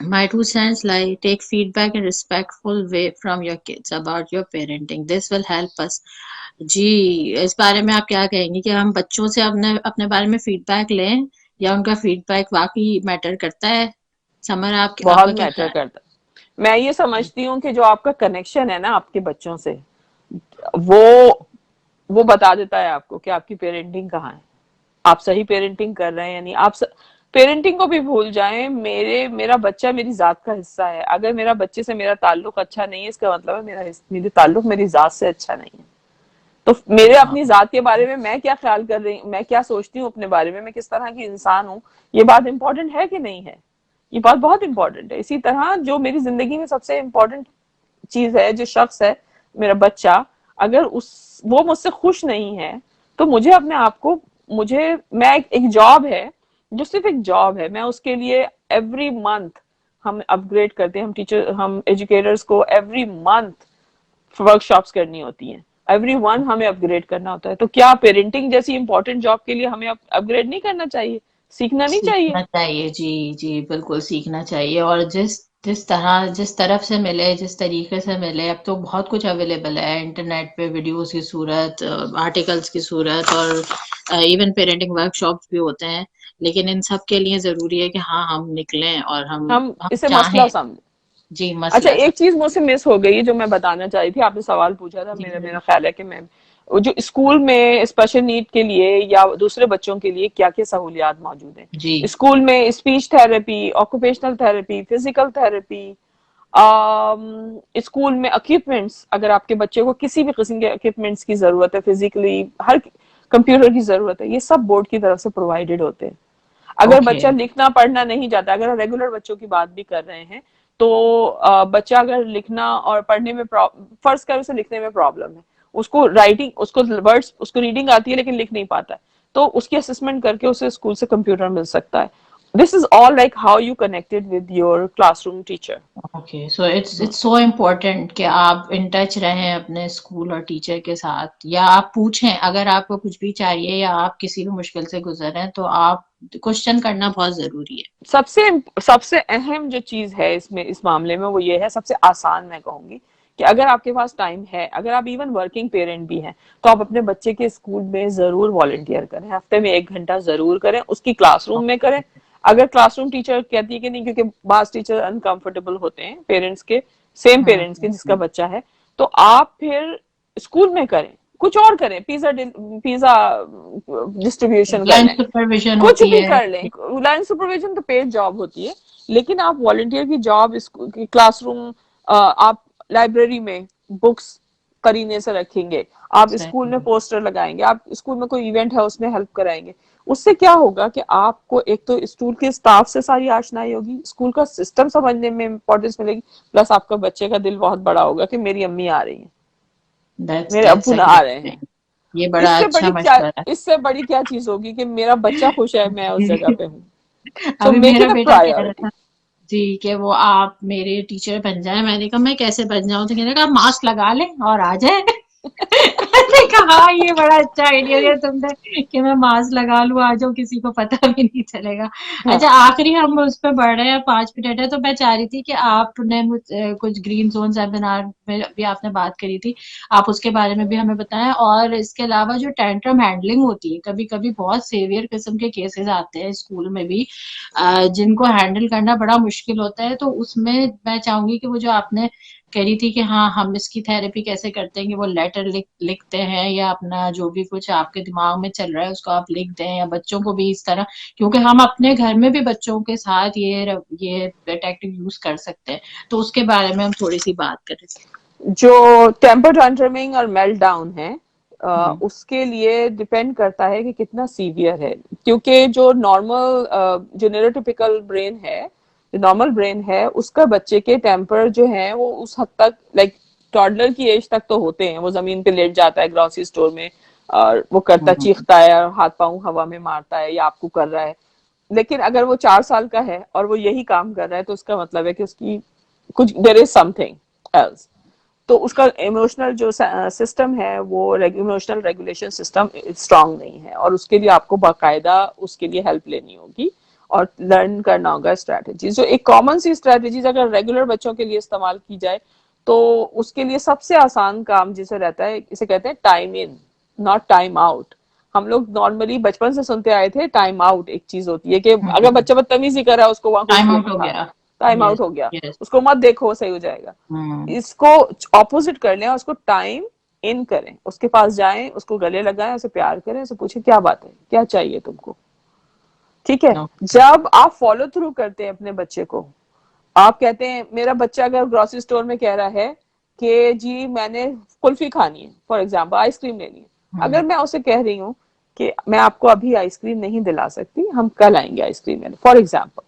My two cents like take feedback in respectful way from your kids about your parenting. This will help us. जी, इस बारे में आप क्या कहेंगे कि हम बच्चों से अपने अपने बारे में फीडबैक लें या उनका फीडबैक वाकई मैटर करता है? समर, आप बहुत आपका क्या मैटर ख्याल करता है। मैं ये है? समझती हूँ कि जो आपका कनेक्शन है ना आपके बच्चों से, वो वो बता देता है आपको कि आपकी पेरेंटिंग कहाँ है, आप सही पेरेंटिंग कर रहे हैं या नहीं। पेरेंटिंग को भी भूल जाएं। मेरा बच्चा मेरी जात का हिस्सा है। अगर मेरा बच्चे से मेरा ताल्लुक अच्छा नहीं है, इसका मतलब है मेरी ताल्लुक मेरी जात से अच्छा नहीं है। तो मेरे हाँ अपनी जात के बारे में मैं क्या ख्याल कर रही हूँ, मैं क्या सोचती हूँ अपने बारे में, मैं किस तरह की इंसान हूँ, ये बात इंपॉर्टेंट है कि नहीं है? ये बात बहुत इंपॉर्टेंट है। इसी तरह जो मेरी जिंदगी में सबसे इंपॉर्टेंट चीज है, जो शख्स है मेरा बच्चा, अगर उस वो मुझसे खुश नहीं है तो मुझे अपने आप को, मुझे मैं एक जॉब है जो सिर्फ एक जॉब है, मैं उसके लिए एवरी मंथ हम अपग्रेड करते हैं, हम एजुकेटर्स को एवरी मंथ वर्कशॉप्स करनी होती हैं। एवरी वन हमें अपग्रेड करना होता है। तो क्या पेरेंटिंग जैसी इंपॉर्टेंट जॉब के लिए हमें अपग्रेड नहीं करना चाहिए? सीखना नहीं चाहिए? सीखना चाहिए जी। जी बिल्कुल सीखना चाहिए। और जिस जिस तरह जिस तरफ से मिले, जिस तरीके से मिले, अब तो बहुत कुछ अवेलेबल है इंटरनेट पे, वीडियोस की सूरत, आर्टिकल्स की सूरत, और इवन पेरेंटिंग वर्कशॉप्स भी होते हैं। लेकिन इन सब के लिए जरूरी है कि हाँ, हम निकलें और हम हम इसे चाहें। मसला समझ। जी, अच्छा, मसला सब। एक चीज मुझसे मिस हो गई जो मैं बताना चाह रही थी। आपने सवाल पूछा था, जी मेरा मेरा ख्याल है कि मैं, वो जो स्कूल में स्पेशल नीड के लिए या दूसरे बच्चों के लिए क्या क्या सहूलियात मौजूद हैं। जी स्कूल में speech therapy, occupational therapy, physical therapy, school में इक्विपमेंट्स, अगर आपके बच्चे को किसी भी किस्म के इक्विपमेंट्स की जरूरत है, फिजिकली हर कंप्यूटर की जरूरत है, ये सब बोर्ड की तरफ से प्रोवाइडेड होते हैं। अगर ओके। बच्चा लिखना पढ़ना नहीं जाता, अगर हम रेगुलर बच्चों की बात भी कर रहे हैं, तो बच्चा अगर लिखना और पढ़ने में फर्ज कर उसे लिखने में प्रॉब्लम है, उसको राइटिंग, उसको वर्ड्स, उसको रीडिंग आती है लेकिन लिख नहीं पाता है, तो उसकी असेसमेंट करके उसे स्कूल से कंप्यूटर मिल सकता है. This is all like how you connected with your classroom teacher. Okay, so it's so important कि आप इन टच रहें अपने स्कूल और टीचर के साथ, या आप पूछें अगर आपको कुछ भी चाहिए या आप किसी भी मुश्किल से गुजर रहे हैं तो आप क्वेश्चन करना बहुत जरूरी है। सबसे सबसे अहम जो चीज है इसमें, इस मामले में, वो ये है, सबसे आसान मैं कहूंगी कि अगर आपके पास टाइम है, अगर आप इवन वर्किंग पेरेंट भी हैं, तो आप अपने बच्चे के स्कूल में जरूर वॉलंटियर करें, हफ्ते में 1 घंटा जरूर करें, उसकी क्लासरूम में करें. अगर क्लासरूम टीचर कहती है कि नहीं, क्योंकि बास टीचर अनकंफर्टेबल होते हैं पेरेंट्स के, सेम हम्म पेरेंट्स के जिसका बच्चा है, तो आप फिर स्कूल में करें, कुछ और करें, पिज्जा पिज्जा डिस्ट्रीब्यूशन कर लंच लें, सुपरविजन कुछ होती भी है। कर लें. लाइन सुपरविजन तो पेड जॉब होती है, लेकिन आप वॉलंटियर की जॉब क्लासरूम, आप लाइब्रेरी में बुक्स करीने से रखेंगे, आप स्कूल में सही। पोस्टर लगाएंगे, आप स्कूल में कोई इवेंट है उसमें हेल्प कराएंगे, उससे क्या होगा कि आपको एक तो स्कूल के स्टाफ से सारी आशनाई होगी, स्कूल का सिस्टम समझने में इंपॉर्टेंस मिलेगी, प्लस आपका बच्चे का दिल बहुत बड़ा होगा कि मेरी अम्मी आ रही है, मेरे दैट्स अब्बू सही आ रहे है। हैं. ये बड़ा अच्छा मशवरा इससे बड़ी क्या चीज होगी कि मेरा बच्चा खुश है, मैं उस जगह है। पे हूँ. सो अभी मेक मेरा इट अ बेटा कह रहा प्रायोरिटी. था जी कि वो आप मेरे टीचर बन जाए। मैंने कहा मैं कैसे बन जाऊं, तो कहने कहा मास्क लगा ले और आ जाए। मैंने कहा हाँ ये बड़ा अच्छा आइडिया दिया तुमने कि मैं मास्क लगा लूं आ जाऊं, किसी को पता भी नहीं चलेगा। हाँ. अच्छा, आखिरी हम उस पे बढ़ रहे हैं, 5 मिनट है, तो मैं चाह रही थी कि आपने कुछ ग्रीन जोन सेमिनार में भी आपने बात करी थी, आप उसके बारे में भी हमें बताएं। और इसके अलावा जो टेंट्रम हैंडलिंग होती है, कभी कभी बहुत सीवियर किस्म के केसेस आते हैं स्कूल में भी, जिनको हैंडल करना बड़ा मुश्किल होता है, तो उसमें मैं चाहूंगी कि वो जो आपने कह रही थी कि हाँ हम इसकी थेरेपी कैसे करते हैं, कि वो लेटर लिखते हैं या अपना जो भी कुछ आपके दिमाग में चल रहा है उसको आप लिख दें, या बच्चों को भी इस तरह, क्योंकि हम अपने घर में भी बच्चों के साथ ये टेक्निक यूज कर सकते हैं, तो उसके बारे में हम थोड़ी सी बात करें। जो टेम्पर टैंट्रमिंग और मेल्ट डाउन है, हम्म उसके लिए डिपेंड करता है कि कितना सीवियर है, क्योंकि जो नॉर्मल, जो न्यूरोटिपिकल ब्रेन है, जो नॉर्मल ब्रेन है, उसका बच्चे के टेम्पर जो है वो उस हद तक, लाइक टॉडलर की एज तक तो होते हैं, वो जमीन पे लेट जाता है ग्रोसरी स्टोर में और वो करता, हम्म चीखता है और हाथ पांव हवा में मारता है या आपको कर रहा है. लेकिन अगर वो 4 साल का है और वो यही काम कर रहा है, तो उसका मतलब है कि उसकी कुछ, देयर इज समथिंग एल्स. तो उसका इमोशनल जो सिस्टम है, वो इमोशनल रेगुलेशन सिस्टम स्ट्रांग नहीं है, और उसके लिए आपको बाकायदा उसके लिए हेल्प लेनी होगी और लर्न करना होगा स्ट्रैटेजीज. जो एक कॉमन सी स्ट्रैटेजीज अगर रेगुलर बच्चों के लिए इस्तेमाल की जाए, तो उसके लिए सबसे आसान काम जिसे रहता है, इसे कहते हैं time in, not time out. हम लोग नॉर्मली बचपन से सुनते आए थे टाइम आउट एक चीज होती है कि अगर बच्चा बदतमीजी कर रहा है उसको वहां कुछ टाइम दो आउट नहीं हो खा, गया। टाइम आउट यस हो गया, यस। उसको मत देखो, सही हो जाएगा. हम्म इसको ऑपोजिट कर लें, उसको टाइम इन करें, उसके पास जाएं, उसको गले लगाएं, उसे प्यार करें, उसे पूछे क्या बात है, क्या चाहिए तुमको. ठीक है. नो। जब आप फॉलो थ्रू करते हैं अपने बच्चे को, आप कहते हैं, मेरा बच्चा अगर ग्रोसरी स्टोर में कह रहा है कि जी मैंने कुल्फी खानी है, फॉर एग्जाम्पल आइसक्रीम लेनी है, अगर हम्म मैं उसे कह रही हूँ कि मैं आपको अभी आइसक्रीम नहीं दिला सकती, हम कल आएंगे आइसक्रीम लेने, फॉर एग्जाम्पल,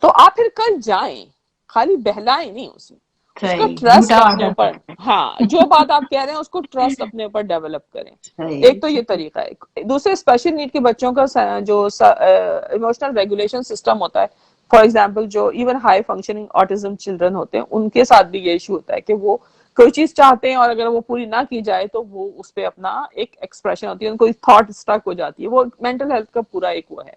तो आप फिर कल जाएं, खाली बहलाएं नहीं उसे, उसका सही, झूठा ट्रस्ट अपने ऑर्डर ऊपर, करें। हाँ, जो बात आप कह रहे हैं उसको ट्रस्ट अपने ऊपर डेवलप करें. सही एक तो ये सही। तरीका है. दूसरे, स्पेशल नीड के बच्चों का जो इमोशनल रेगुलेशन सिस्टम होता है, फॉर एग्जाम्पल जो even high functioning autism children होते हैं, उनके साथ भी ये इशू होता है कि वो कोई चीज चाहते हैं और अगर वो पूरी ना की जाए तो वो उस पर अपना एक एक्सप्रेशन होती है, उनको थॉट स्टक हो जाती है, वो मेंटल हेल्थ का पूरा एक वो है.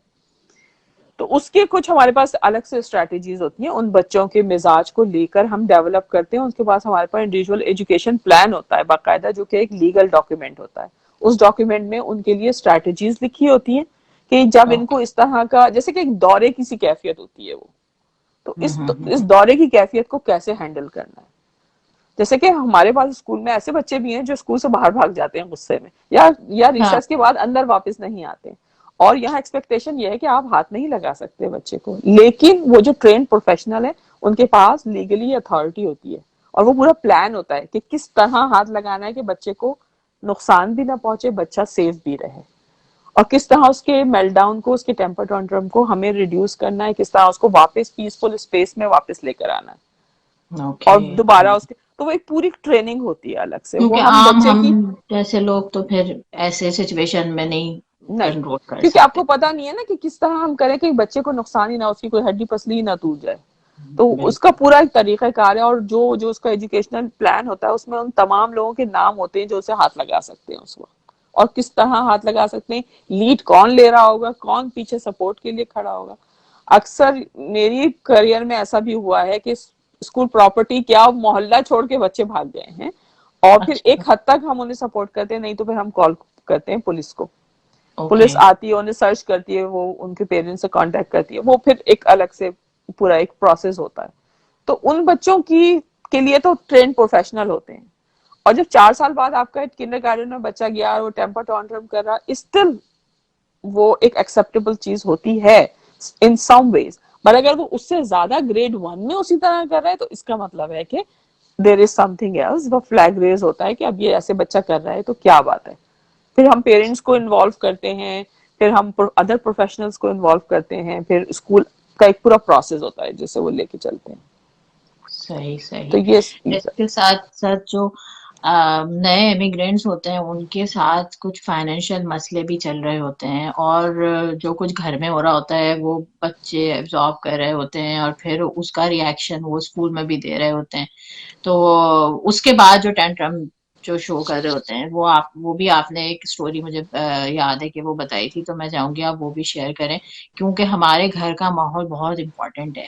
तो उसके कुछ हमारे पास अलग से स्ट्रैटेजीज होती हैं, उन बच्चों के मिजाज को लेकर हम डेवलप करते हैं. उसके पास हमारे पास इंडिविजुअल एजुकेशन प्लान होता है बाकायदा, जो कि एक लीगल डॉक्यूमेंट होता है. उस डॉक्यूमेंट में उनके लिए स्ट्रैटेजीज लिखी होती हैं कि जब इनको ओके। इस तरह का, जैसे कि एक दौरे की सी कैफियत होती है वो, तो इस हम्म। दौरे की कैफियत को कैसे हैंडल करना है. जैसे कि हमारे पास स्कूल में ऐसे बच्चे भी हैं जो स्कूल से बाहर भाग जाते हैं गुस्से में, या हाँ। रिसेस के बाद अंदर वापस नहीं आते, और यहाँ एक्सपेक्टेशन ये है कि आप हाथ नहीं लगा सकते बच्चे को, लेकिन वो जो ट्रेन प्रोफेशनल है उनके पास लीगली अथॉरिटी होती है, और वो पूरा प्लान होता है कि किस तरह हाथ लगाना है कि बच्चे को नुकसान भी ना पहुंचे, बच्चा सेफ भी रहे. और किस तरह उसके मेल्टडाउन को, उसके टेम्पर टैंट्रम को हमें रिड्यूस करना है, किस तरह उसको वापस पीसफुल स्पेस में वापस लेकर आना है ओके। और दोबारा उसके, तो वो एक पूरी ट्रेनिंग होती है अलग से, वो क्योंकि हम आम बच्चे हम की जैसे लोग तो फिर ऐसे सिचुएशन में नहीं नहीं, कंट्रोल कर क्योंकि सकते। आपको पता नहीं है ना कि किस तरह हम करें कि बच्चे को नुकसान ही ना, उसकी कोई हड्डी पसली ही ना टूट जाए। तो उसका बिल्कुल। पूरा एक तरीका कार है, और जो जो उसका एजुकेशनल प्लान होता है उसमें उन तमाम लोगों के नाम होते हैं जो उसे हाथ लगा सकते हैं उसको, और किस तरह हाथ लगा सकते हैं, लीड कौन ले रहा होगा, कौन पीछे सपोर्ट के लिए खड़ा होगा। अक्सर मेरी करियर में ऐसा भी हुआ है कि स्कूल प्रॉपर्टी क्या, मोहल्ला छोड़ के बच्चे भाग गए हैं, और फिर अच्छा। एक हद तक हम उन्हें सपोर्ट करते हैं, नहीं तो फिर हम कॉल करते हैं पुलिस को। ओके। पुलिस आती है, उन्हें सर्च करती है, वो उनके पेरेंट्स से कांटेक्ट करती है, वो फिर एक अलग से पूरा एक प्रोसेस होता है। तो उन बच्चों की के लिए तो ट्रेन प्रोफेशनल होते हैं, और जब 4 साल बाद आपका किंडरगार्टन में बच्चा गया और वो टेम्पर टॉन्ट्रम कर रहा, स्टिल वो एक एक्सेप्टेबल चीज होती है इन सम वेज। पर अगर वो उससे ज्यादा ग्रेड 1 में उसी तरह कर रहा है तो इसका मतलब है कि देर इज समथिंग एल्स, वो फ्लैग रेज होता है कि अब ये ऐसे बच्चा कर रहा है तो क्या बात है। फिर हम पेरेंट्स को इन्वॉल्व करते हैं, फिर हम अदर प्रोफेशनल्स को इन्वॉल्व करते हैं, फिर स्कूल का एक पूरा प्रोसेस होता है जिसे वो लेके चलते हैं। सही तो सही। ये चीज है। इसके साथ साथ जो नए इमिग्रेंट्स होते हैं उनके साथ कुछ फाइनेंशियल मसले भी चल रहे होते हैं, और जो कुछ घर में हो रहा होता है वो बच्चे एब्जॉर्ब कर रहे होते हैं, और फिर उसका रिएक्शन वो स्कूल में भी दे रहे होते हैं। तो उसके बाद जो टेंट्रम जो शो कर रहे होते हैं, वो भी आपने एक स्टोरी मुझे याद है कि वो बताई थी, तो मैं चाहूंगी आप वो भी शेयर करें, क्योंकि हमारे घर का माहौल बहुत इम्पोर्टेंट है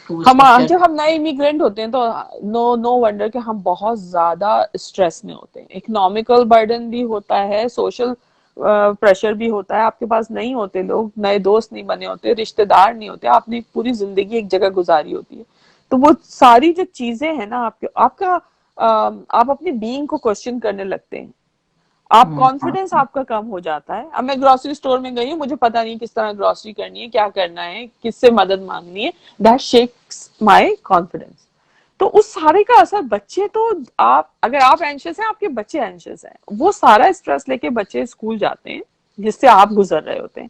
टू हम स्ट्रक्चर। जब हम नए इमिग्रेंट होते हैं तो नो नो वंडर कि हम बहुत ज्यादा स्ट्रेस में होते हैं, इकोनॉमिकल बर्डन भी होता है, सोशल प्रेशर भी होता है, आपके पास नहीं होते लोग, नए दोस्त नहीं बने होते, रिश्तेदार नहीं होते, आपने पूरी जिंदगी एक जगह गुजारी होती है। तो वो सारी जो चीजें हैं ना आपके आपका आप अपने बीइंग को क्वेश्चन करने लगते हैं, आप कॉन्फिडेंस आपका कम हो जाता है। अब मैं ग्रोसरी स्टोर में गई हूँ, मुझे पता नहीं किस तरह ग्रोसरी करनी है, क्या करना है, किससे मदद मांगनी है, दैट शेक्स माय कॉन्फिडेंस। तो उस सारे का असर बच्चे, तो आप अगर आप एंशियस हैं, आपके बच्चे एंशियस हैं, वो सारा स्ट्रेस लेके बच्चे स्कूल जाते हैं जिससे आप गुजर रहे होते हैं।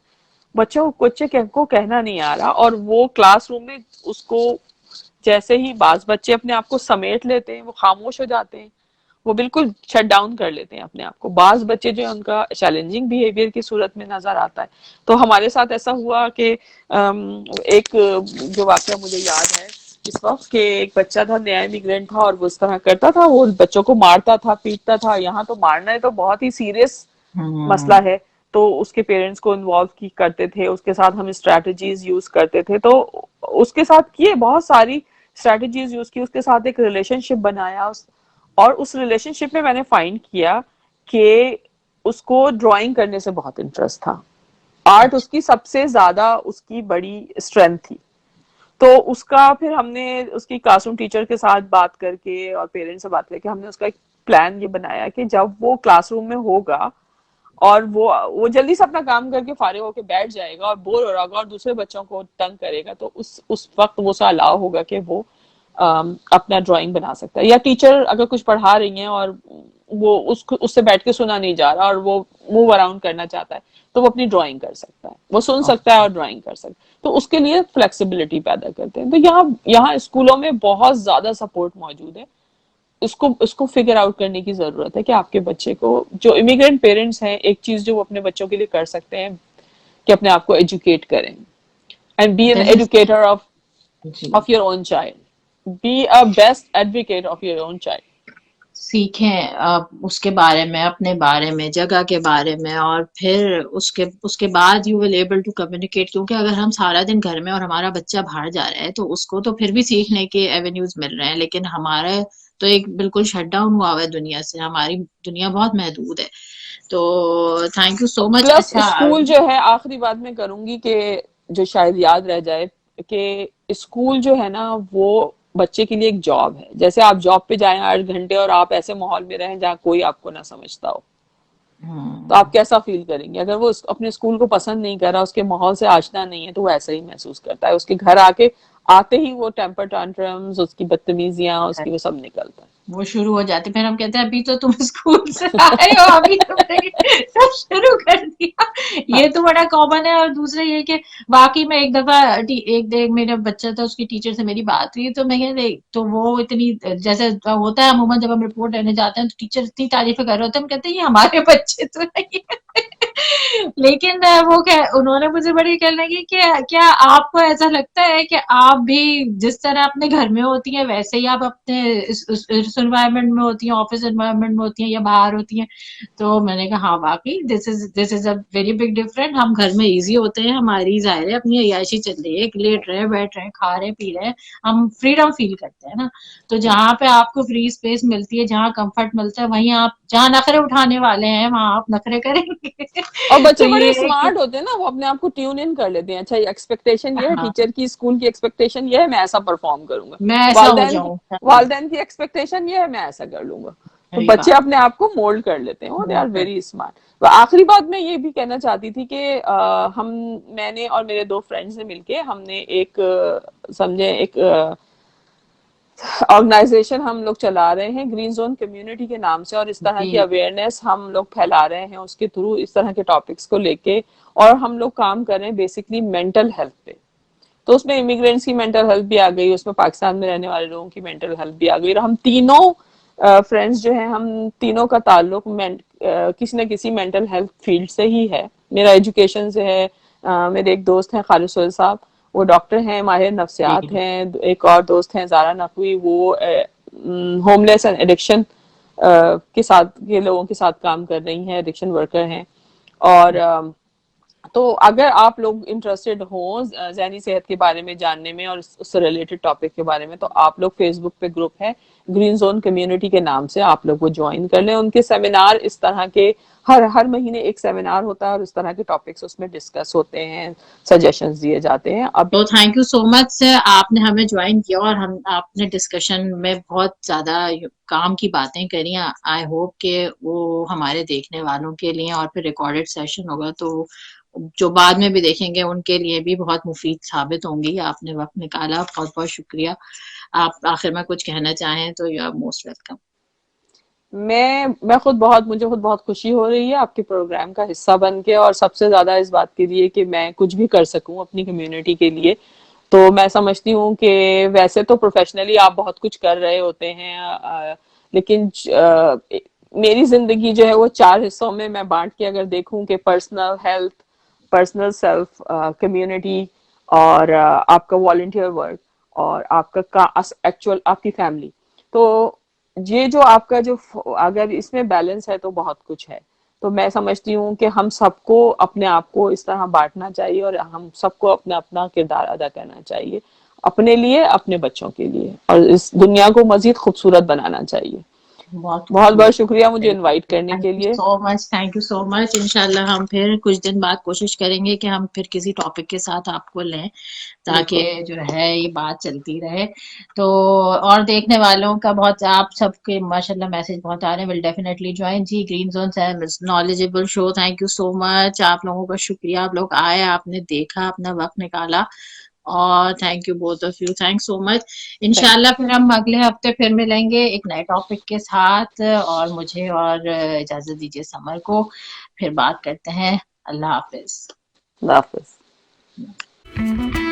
बच्चे को कहना नहीं आ रहा, और वो क्लासरूम में उसको जैसे ही बाज बच्चे अपने आप को समेट लेते हैं, वो खामोश हो जाते हैं, वो बिल्कुल शट डाउन कर लेते हैं अपने आप को। बाज बच्चे जो है उनका चैलेंजिंग बिहेवियर की सूरत में नजर आता है। तो हमारे साथ ऐसा हुआ कि एक जो वाकया मुझे याद है इस वक्त, कि एक बच्चा था, नया इमिग्रेंट था, और वो इस तरह करता था, वो बच्चों को मारता था, पीटता था। यहाँ तो मारना है तो बहुत ही सीरियस मसला हम्म। है, तो उसके पेरेंट्स को इन्वॉल्व की करते थे, उसके साथ हम स्ट्रैटेजीज यूज करते थे, तो उसके साथ किए बहुत सारी स्ट्रैटेजीज यूज की, उसके साथ एक रिलेशनशिप बनाया, और उस रिलेशनशिप में मैंने फाइंड किया कि उसको ड्राइंग करने से बहुत इंटरेस्ट था। आर्ट अच्छा। उसकी सबसे ज्यादा उसकी बड़ी स्ट्रेंथ थी। तो उसका फिर हमने उसकी क्लासरूम टीचर के साथ बात करके और पेरेंट्स से बात करके हमने उसका एक प्लान ये बनाया कि जब वो क्लासरूम में होगा और वो जल्दी से अपना काम करके फारिग होके बैठ जाएगा और बोर हो रहा होगा और दूसरे बच्चों को तंग करेगा, तो उस वक्त वो उसे अलाउ होगा कि वो अपना ड्राइंग बना सकता है। या टीचर अगर कुछ पढ़ा रही हैं और वो उसको उससे बैठ के सुना नहीं जा रहा और वो मूव अराउंड करना चाहता है, तो वो अपनी ड्राइंग कर सकता है, वो सुन सकता है और ड्राइंग कर सकता है। तो उसके लिए फ्लेक्सिबिलिटी पैदा करते हैं। तो यहाँ यहाँ स्कूलों में बहुत ज्यादा सपोर्ट मौजूद है। इसको फिगर आउट करने की जरूरत है कि आपके बच्चे को, जो इमिग्रेंट पेरेंट्स हैं, एक चीज जो वो अपने बच्चों के लिए कर सकते हैं कि अपने आप को एजुकेट करें, एंड बी एन जैसे एजुकेटर जी, of your own child, be a best advocate of your own child. सीखें उसके बारे में, अपने बारे में, जगह के बारे में, और फिर उसके उसके बाद you will able to communicate. क्योंकि अगर हम सारा दिन घर में और हमारा बच्चा बाहर जा रहा है तो उसको तो फिर भी सीखने के एवेन्यूज मिल रहे हैं, लेकिन हमारा तो एक बिल्कुल शट डाउन हुआ हुआ है दुनिया से, हमारी दुनिया बहुत महदूद है। तो thank you so much. Plus अच्छा। स्कूल जो है, आखिरी बात में करूंगी कि जो शायद याद रह जाए, कि स्कूल जो है ना वो बच्चे के लिए एक जॉब है। जैसे आप जॉब पे जाएं 8 घंटे और आप ऐसे माहौल में रहें जहाँ कोई आपको ना समझता हो, तो आप हम्म। कैसा फील करेंगे? अगर वो अपने स्कूल को पसंद नहीं कर रहा, उसके माहौल से आशना नहीं है, तो वो ऐसा ही महसूस करता है। उसके घर आके आते ही वो टेम्पर टैंट्रम्स, उसकी बदतमीजियां, उसकी वो सब निकलता है। वो शुरू हो जाती, फिर हम कहते हैं अभी तो तुम स्कूल से आए हो, अभी तुमने सब शुरू कर दिया। हाँ। ये तो बड़ा कॉमन है। और दूसरा ये कि वाकई में एक दफा एक एक मेरा बच्चा था, उसकी टीचर से मेरी बात हुई, तो मैं कह तो वो इतनी, जैसे होता है अमूमन जब हम रिपोर्ट लेने जाते हैं तो टीचर इतनी तारीफें कर रहे होते हैं, हम कहते हैं ये हमारे बच्चे तो नहीं है। लेकिन वो क्या, उन्होंने मुझे बड़ी कहने लगी कि क्या आपको ऐसा लगता है कि आप भी जिस तरह अपने घर में होती हैं वैसे ही आप अपने इस एनवायरनमेंट में होती हैं, ऑफिस एनवायरनमेंट में होती हैं या बाहर होती हैं? तो मैंने कहा हाँ वाकई this is a very big different. हम घर में इजी होते हैं, हमारी जाहिर है अपनी अय्याशी चल रही है, लेट रहे हैं, बैठ रहे हैं, खा रहे हैं, पी रहे हैं, हम फ्रीडम फील करते हैं ना। तो जहाँ पे आपको फ्री स्पेस मिलती है, जहाँ कंफर्ट मिलता है, वहीं आप जहाँ नखरे उठाने वाले हैं वहां आप नखरे करेंगे। और तो बच्चे बड़े ये है कि स्मार्ट होते हैं ना, वो अपने आप को ट्यून इन कर लेते हैं। अच्छा, ये एक्सपेक्टेशन ये है हाँ, टीचर की, स्कूल की एक्सपेक्टेशन ये है, मैं ऐसा परफॉर्म करूंगा। मैं ऐसा हो वालदेन की जाऊं। वालदेन की एक्सपेक्टेशन ये है, मैं ऐसा कर लूंगा। तो सही बच्चे बात। अपने आप को मोल्ड कर लेते हैं, वो दे नोट आर कर। Very smart. तो आखिरी बात मैं ये भी कहना चाहती थी कि हम मैंने और मेरे दो फ्रेंड्स ने मिलके हमने एक समझे एक ऑर्गेनाइजेशन हम लोग चला रहे हैं ग्रीन जोन कम्युनिटी के नाम से, और इस तरह जी। की अवेयरनेस हम लोग फैला रहे हैं उसके थ्रू, इस तरह के टॉपिक्स को लेके। और हम लोग काम कर रहे हैं बेसिकली मेंटल हेल्थ पे। तो उसमें इमिग्रेंट्स की मेंटल हेल्थ भी आ गई, उसमें पाकिस्तान में रहने वाले लोगों की मेंटल हेल्थ भी आ गई, और हम तीनों फ्रेंड्स जो हैं, हम तीनों का ताल्लुक किसी न किसी मेंटल हेल्थ फील्ड से ही है। मेरा एजुकेशन से है। मेरे एक दोस्त हैं खालिद सोहेल साहब, वो डॉक्टर हैं, माहिर नफ्सियात जी। हैं। एक और दोस्त हैं जारा नकवी, वो होमलेस एंड एडिक्शन के साथ के लोगों के साथ काम कर रही हैं, एडिक्शन वर्कर हैं। और तो अगर आप लोग इंटरेस्टेड हो ज़हनी सेहत के बारे में जानने में और उससे रिलेटेड टॉपिक के बारे में, तो आप लोग फेसबुक पे ग्रुप है ग्रीन जोन कम्युनिटी के नाम से, आप लोग वो ज्वाइन कर लें। उनके सेमिनार इस तरह के हर हर महीने एक सेमिनार होता है, और इस तरह के टॉपिक्स उसमें डिस्कस होते हैं, सजेशंस दिए जाते हैं। अब तो thank you so much sir, आपने हमें ज्वाइन किया और हम आपने डिस्कशन में बहुत ज्यादा काम की बातें करी। आई होप कि वो हमारे देखने वालों के लिए, और फिर रिकॉर्डेड सेशन होगा तो जो बाद में भी देखेंगे उनके लिए भी बहुत मुफीद साबित होंगी। आपने वक्त निकाला, बहुत बहुत शुक्रिया। आप आखिर में कुछ कहना चाहें तो यू आर मोस्ट वेलकम। मैं खुद बहुत मुझे खुद बहुत खुशी हो रही है आपके प्रोग्राम का हिस्सा बन के, और सबसे ज्यादा इस बात के लिए कि मैं कुछ भी कर सकूं अपनी कम्युनिटी के लिए। तो मैं समझती हूँ कि वैसे तो प्रोफेशनली आप बहुत कुछ कर रहे होते हैं, लेकिन मेरी जिंदगी जो है वो चार हिस्सों में मैं बांट के अगर देखूं कि personal health, personal self, community, और आपका वॉलंटियर वर्क, और आपका एक्चुअल आपकी फैमिली। तो ये जो आपका जो अगर इसमें बैलेंस है तो बहुत कुछ है। तो मैं समझती हूँ कि हम सबको अपने आप को इस तरह बांटना चाहिए, और हम सबको अपना अपना किरदार अदा करना चाहिए, अपने लिए, अपने बच्चों के लिए, और इस दुनिया को मजीद खूबसूरत बनाना चाहिए। बहुत बहुत खूबसूरत। बहुत शुक्रिया मुझे इनवाइट करने थैंक के यू लिए। So much, thank you so much. इंशाल्लाह हम फिर कुछ दिन बाद कोशिश करेंगे कि हम फिर किसी टॉपिक के साथ आपको लें, ताकि बिल्कुल। जो है ये बात चलती रहे। तो और देखने वालों का बहुत, आप सबके माशाल्लाह मैसेज बहुत आ रहे हैं। विल डेफिनेटली ज्वाइन जी, ग्रीन जोन है knowledgeable show. Thank you so much, आप लोगों का शुक्रिया, आप लोग आए, आपने देखा, अपना वक्त निकाला। और thank you both of you, thanks so much. Thank इंशाल्लाह फिर हम अगले हफ्ते फिर मिलेंगे एक नए टॉपिक के साथ। और मुझे और इजाजत दीजिए समर को, फिर बात करते हैं। अल्लाह हाफिज। यू।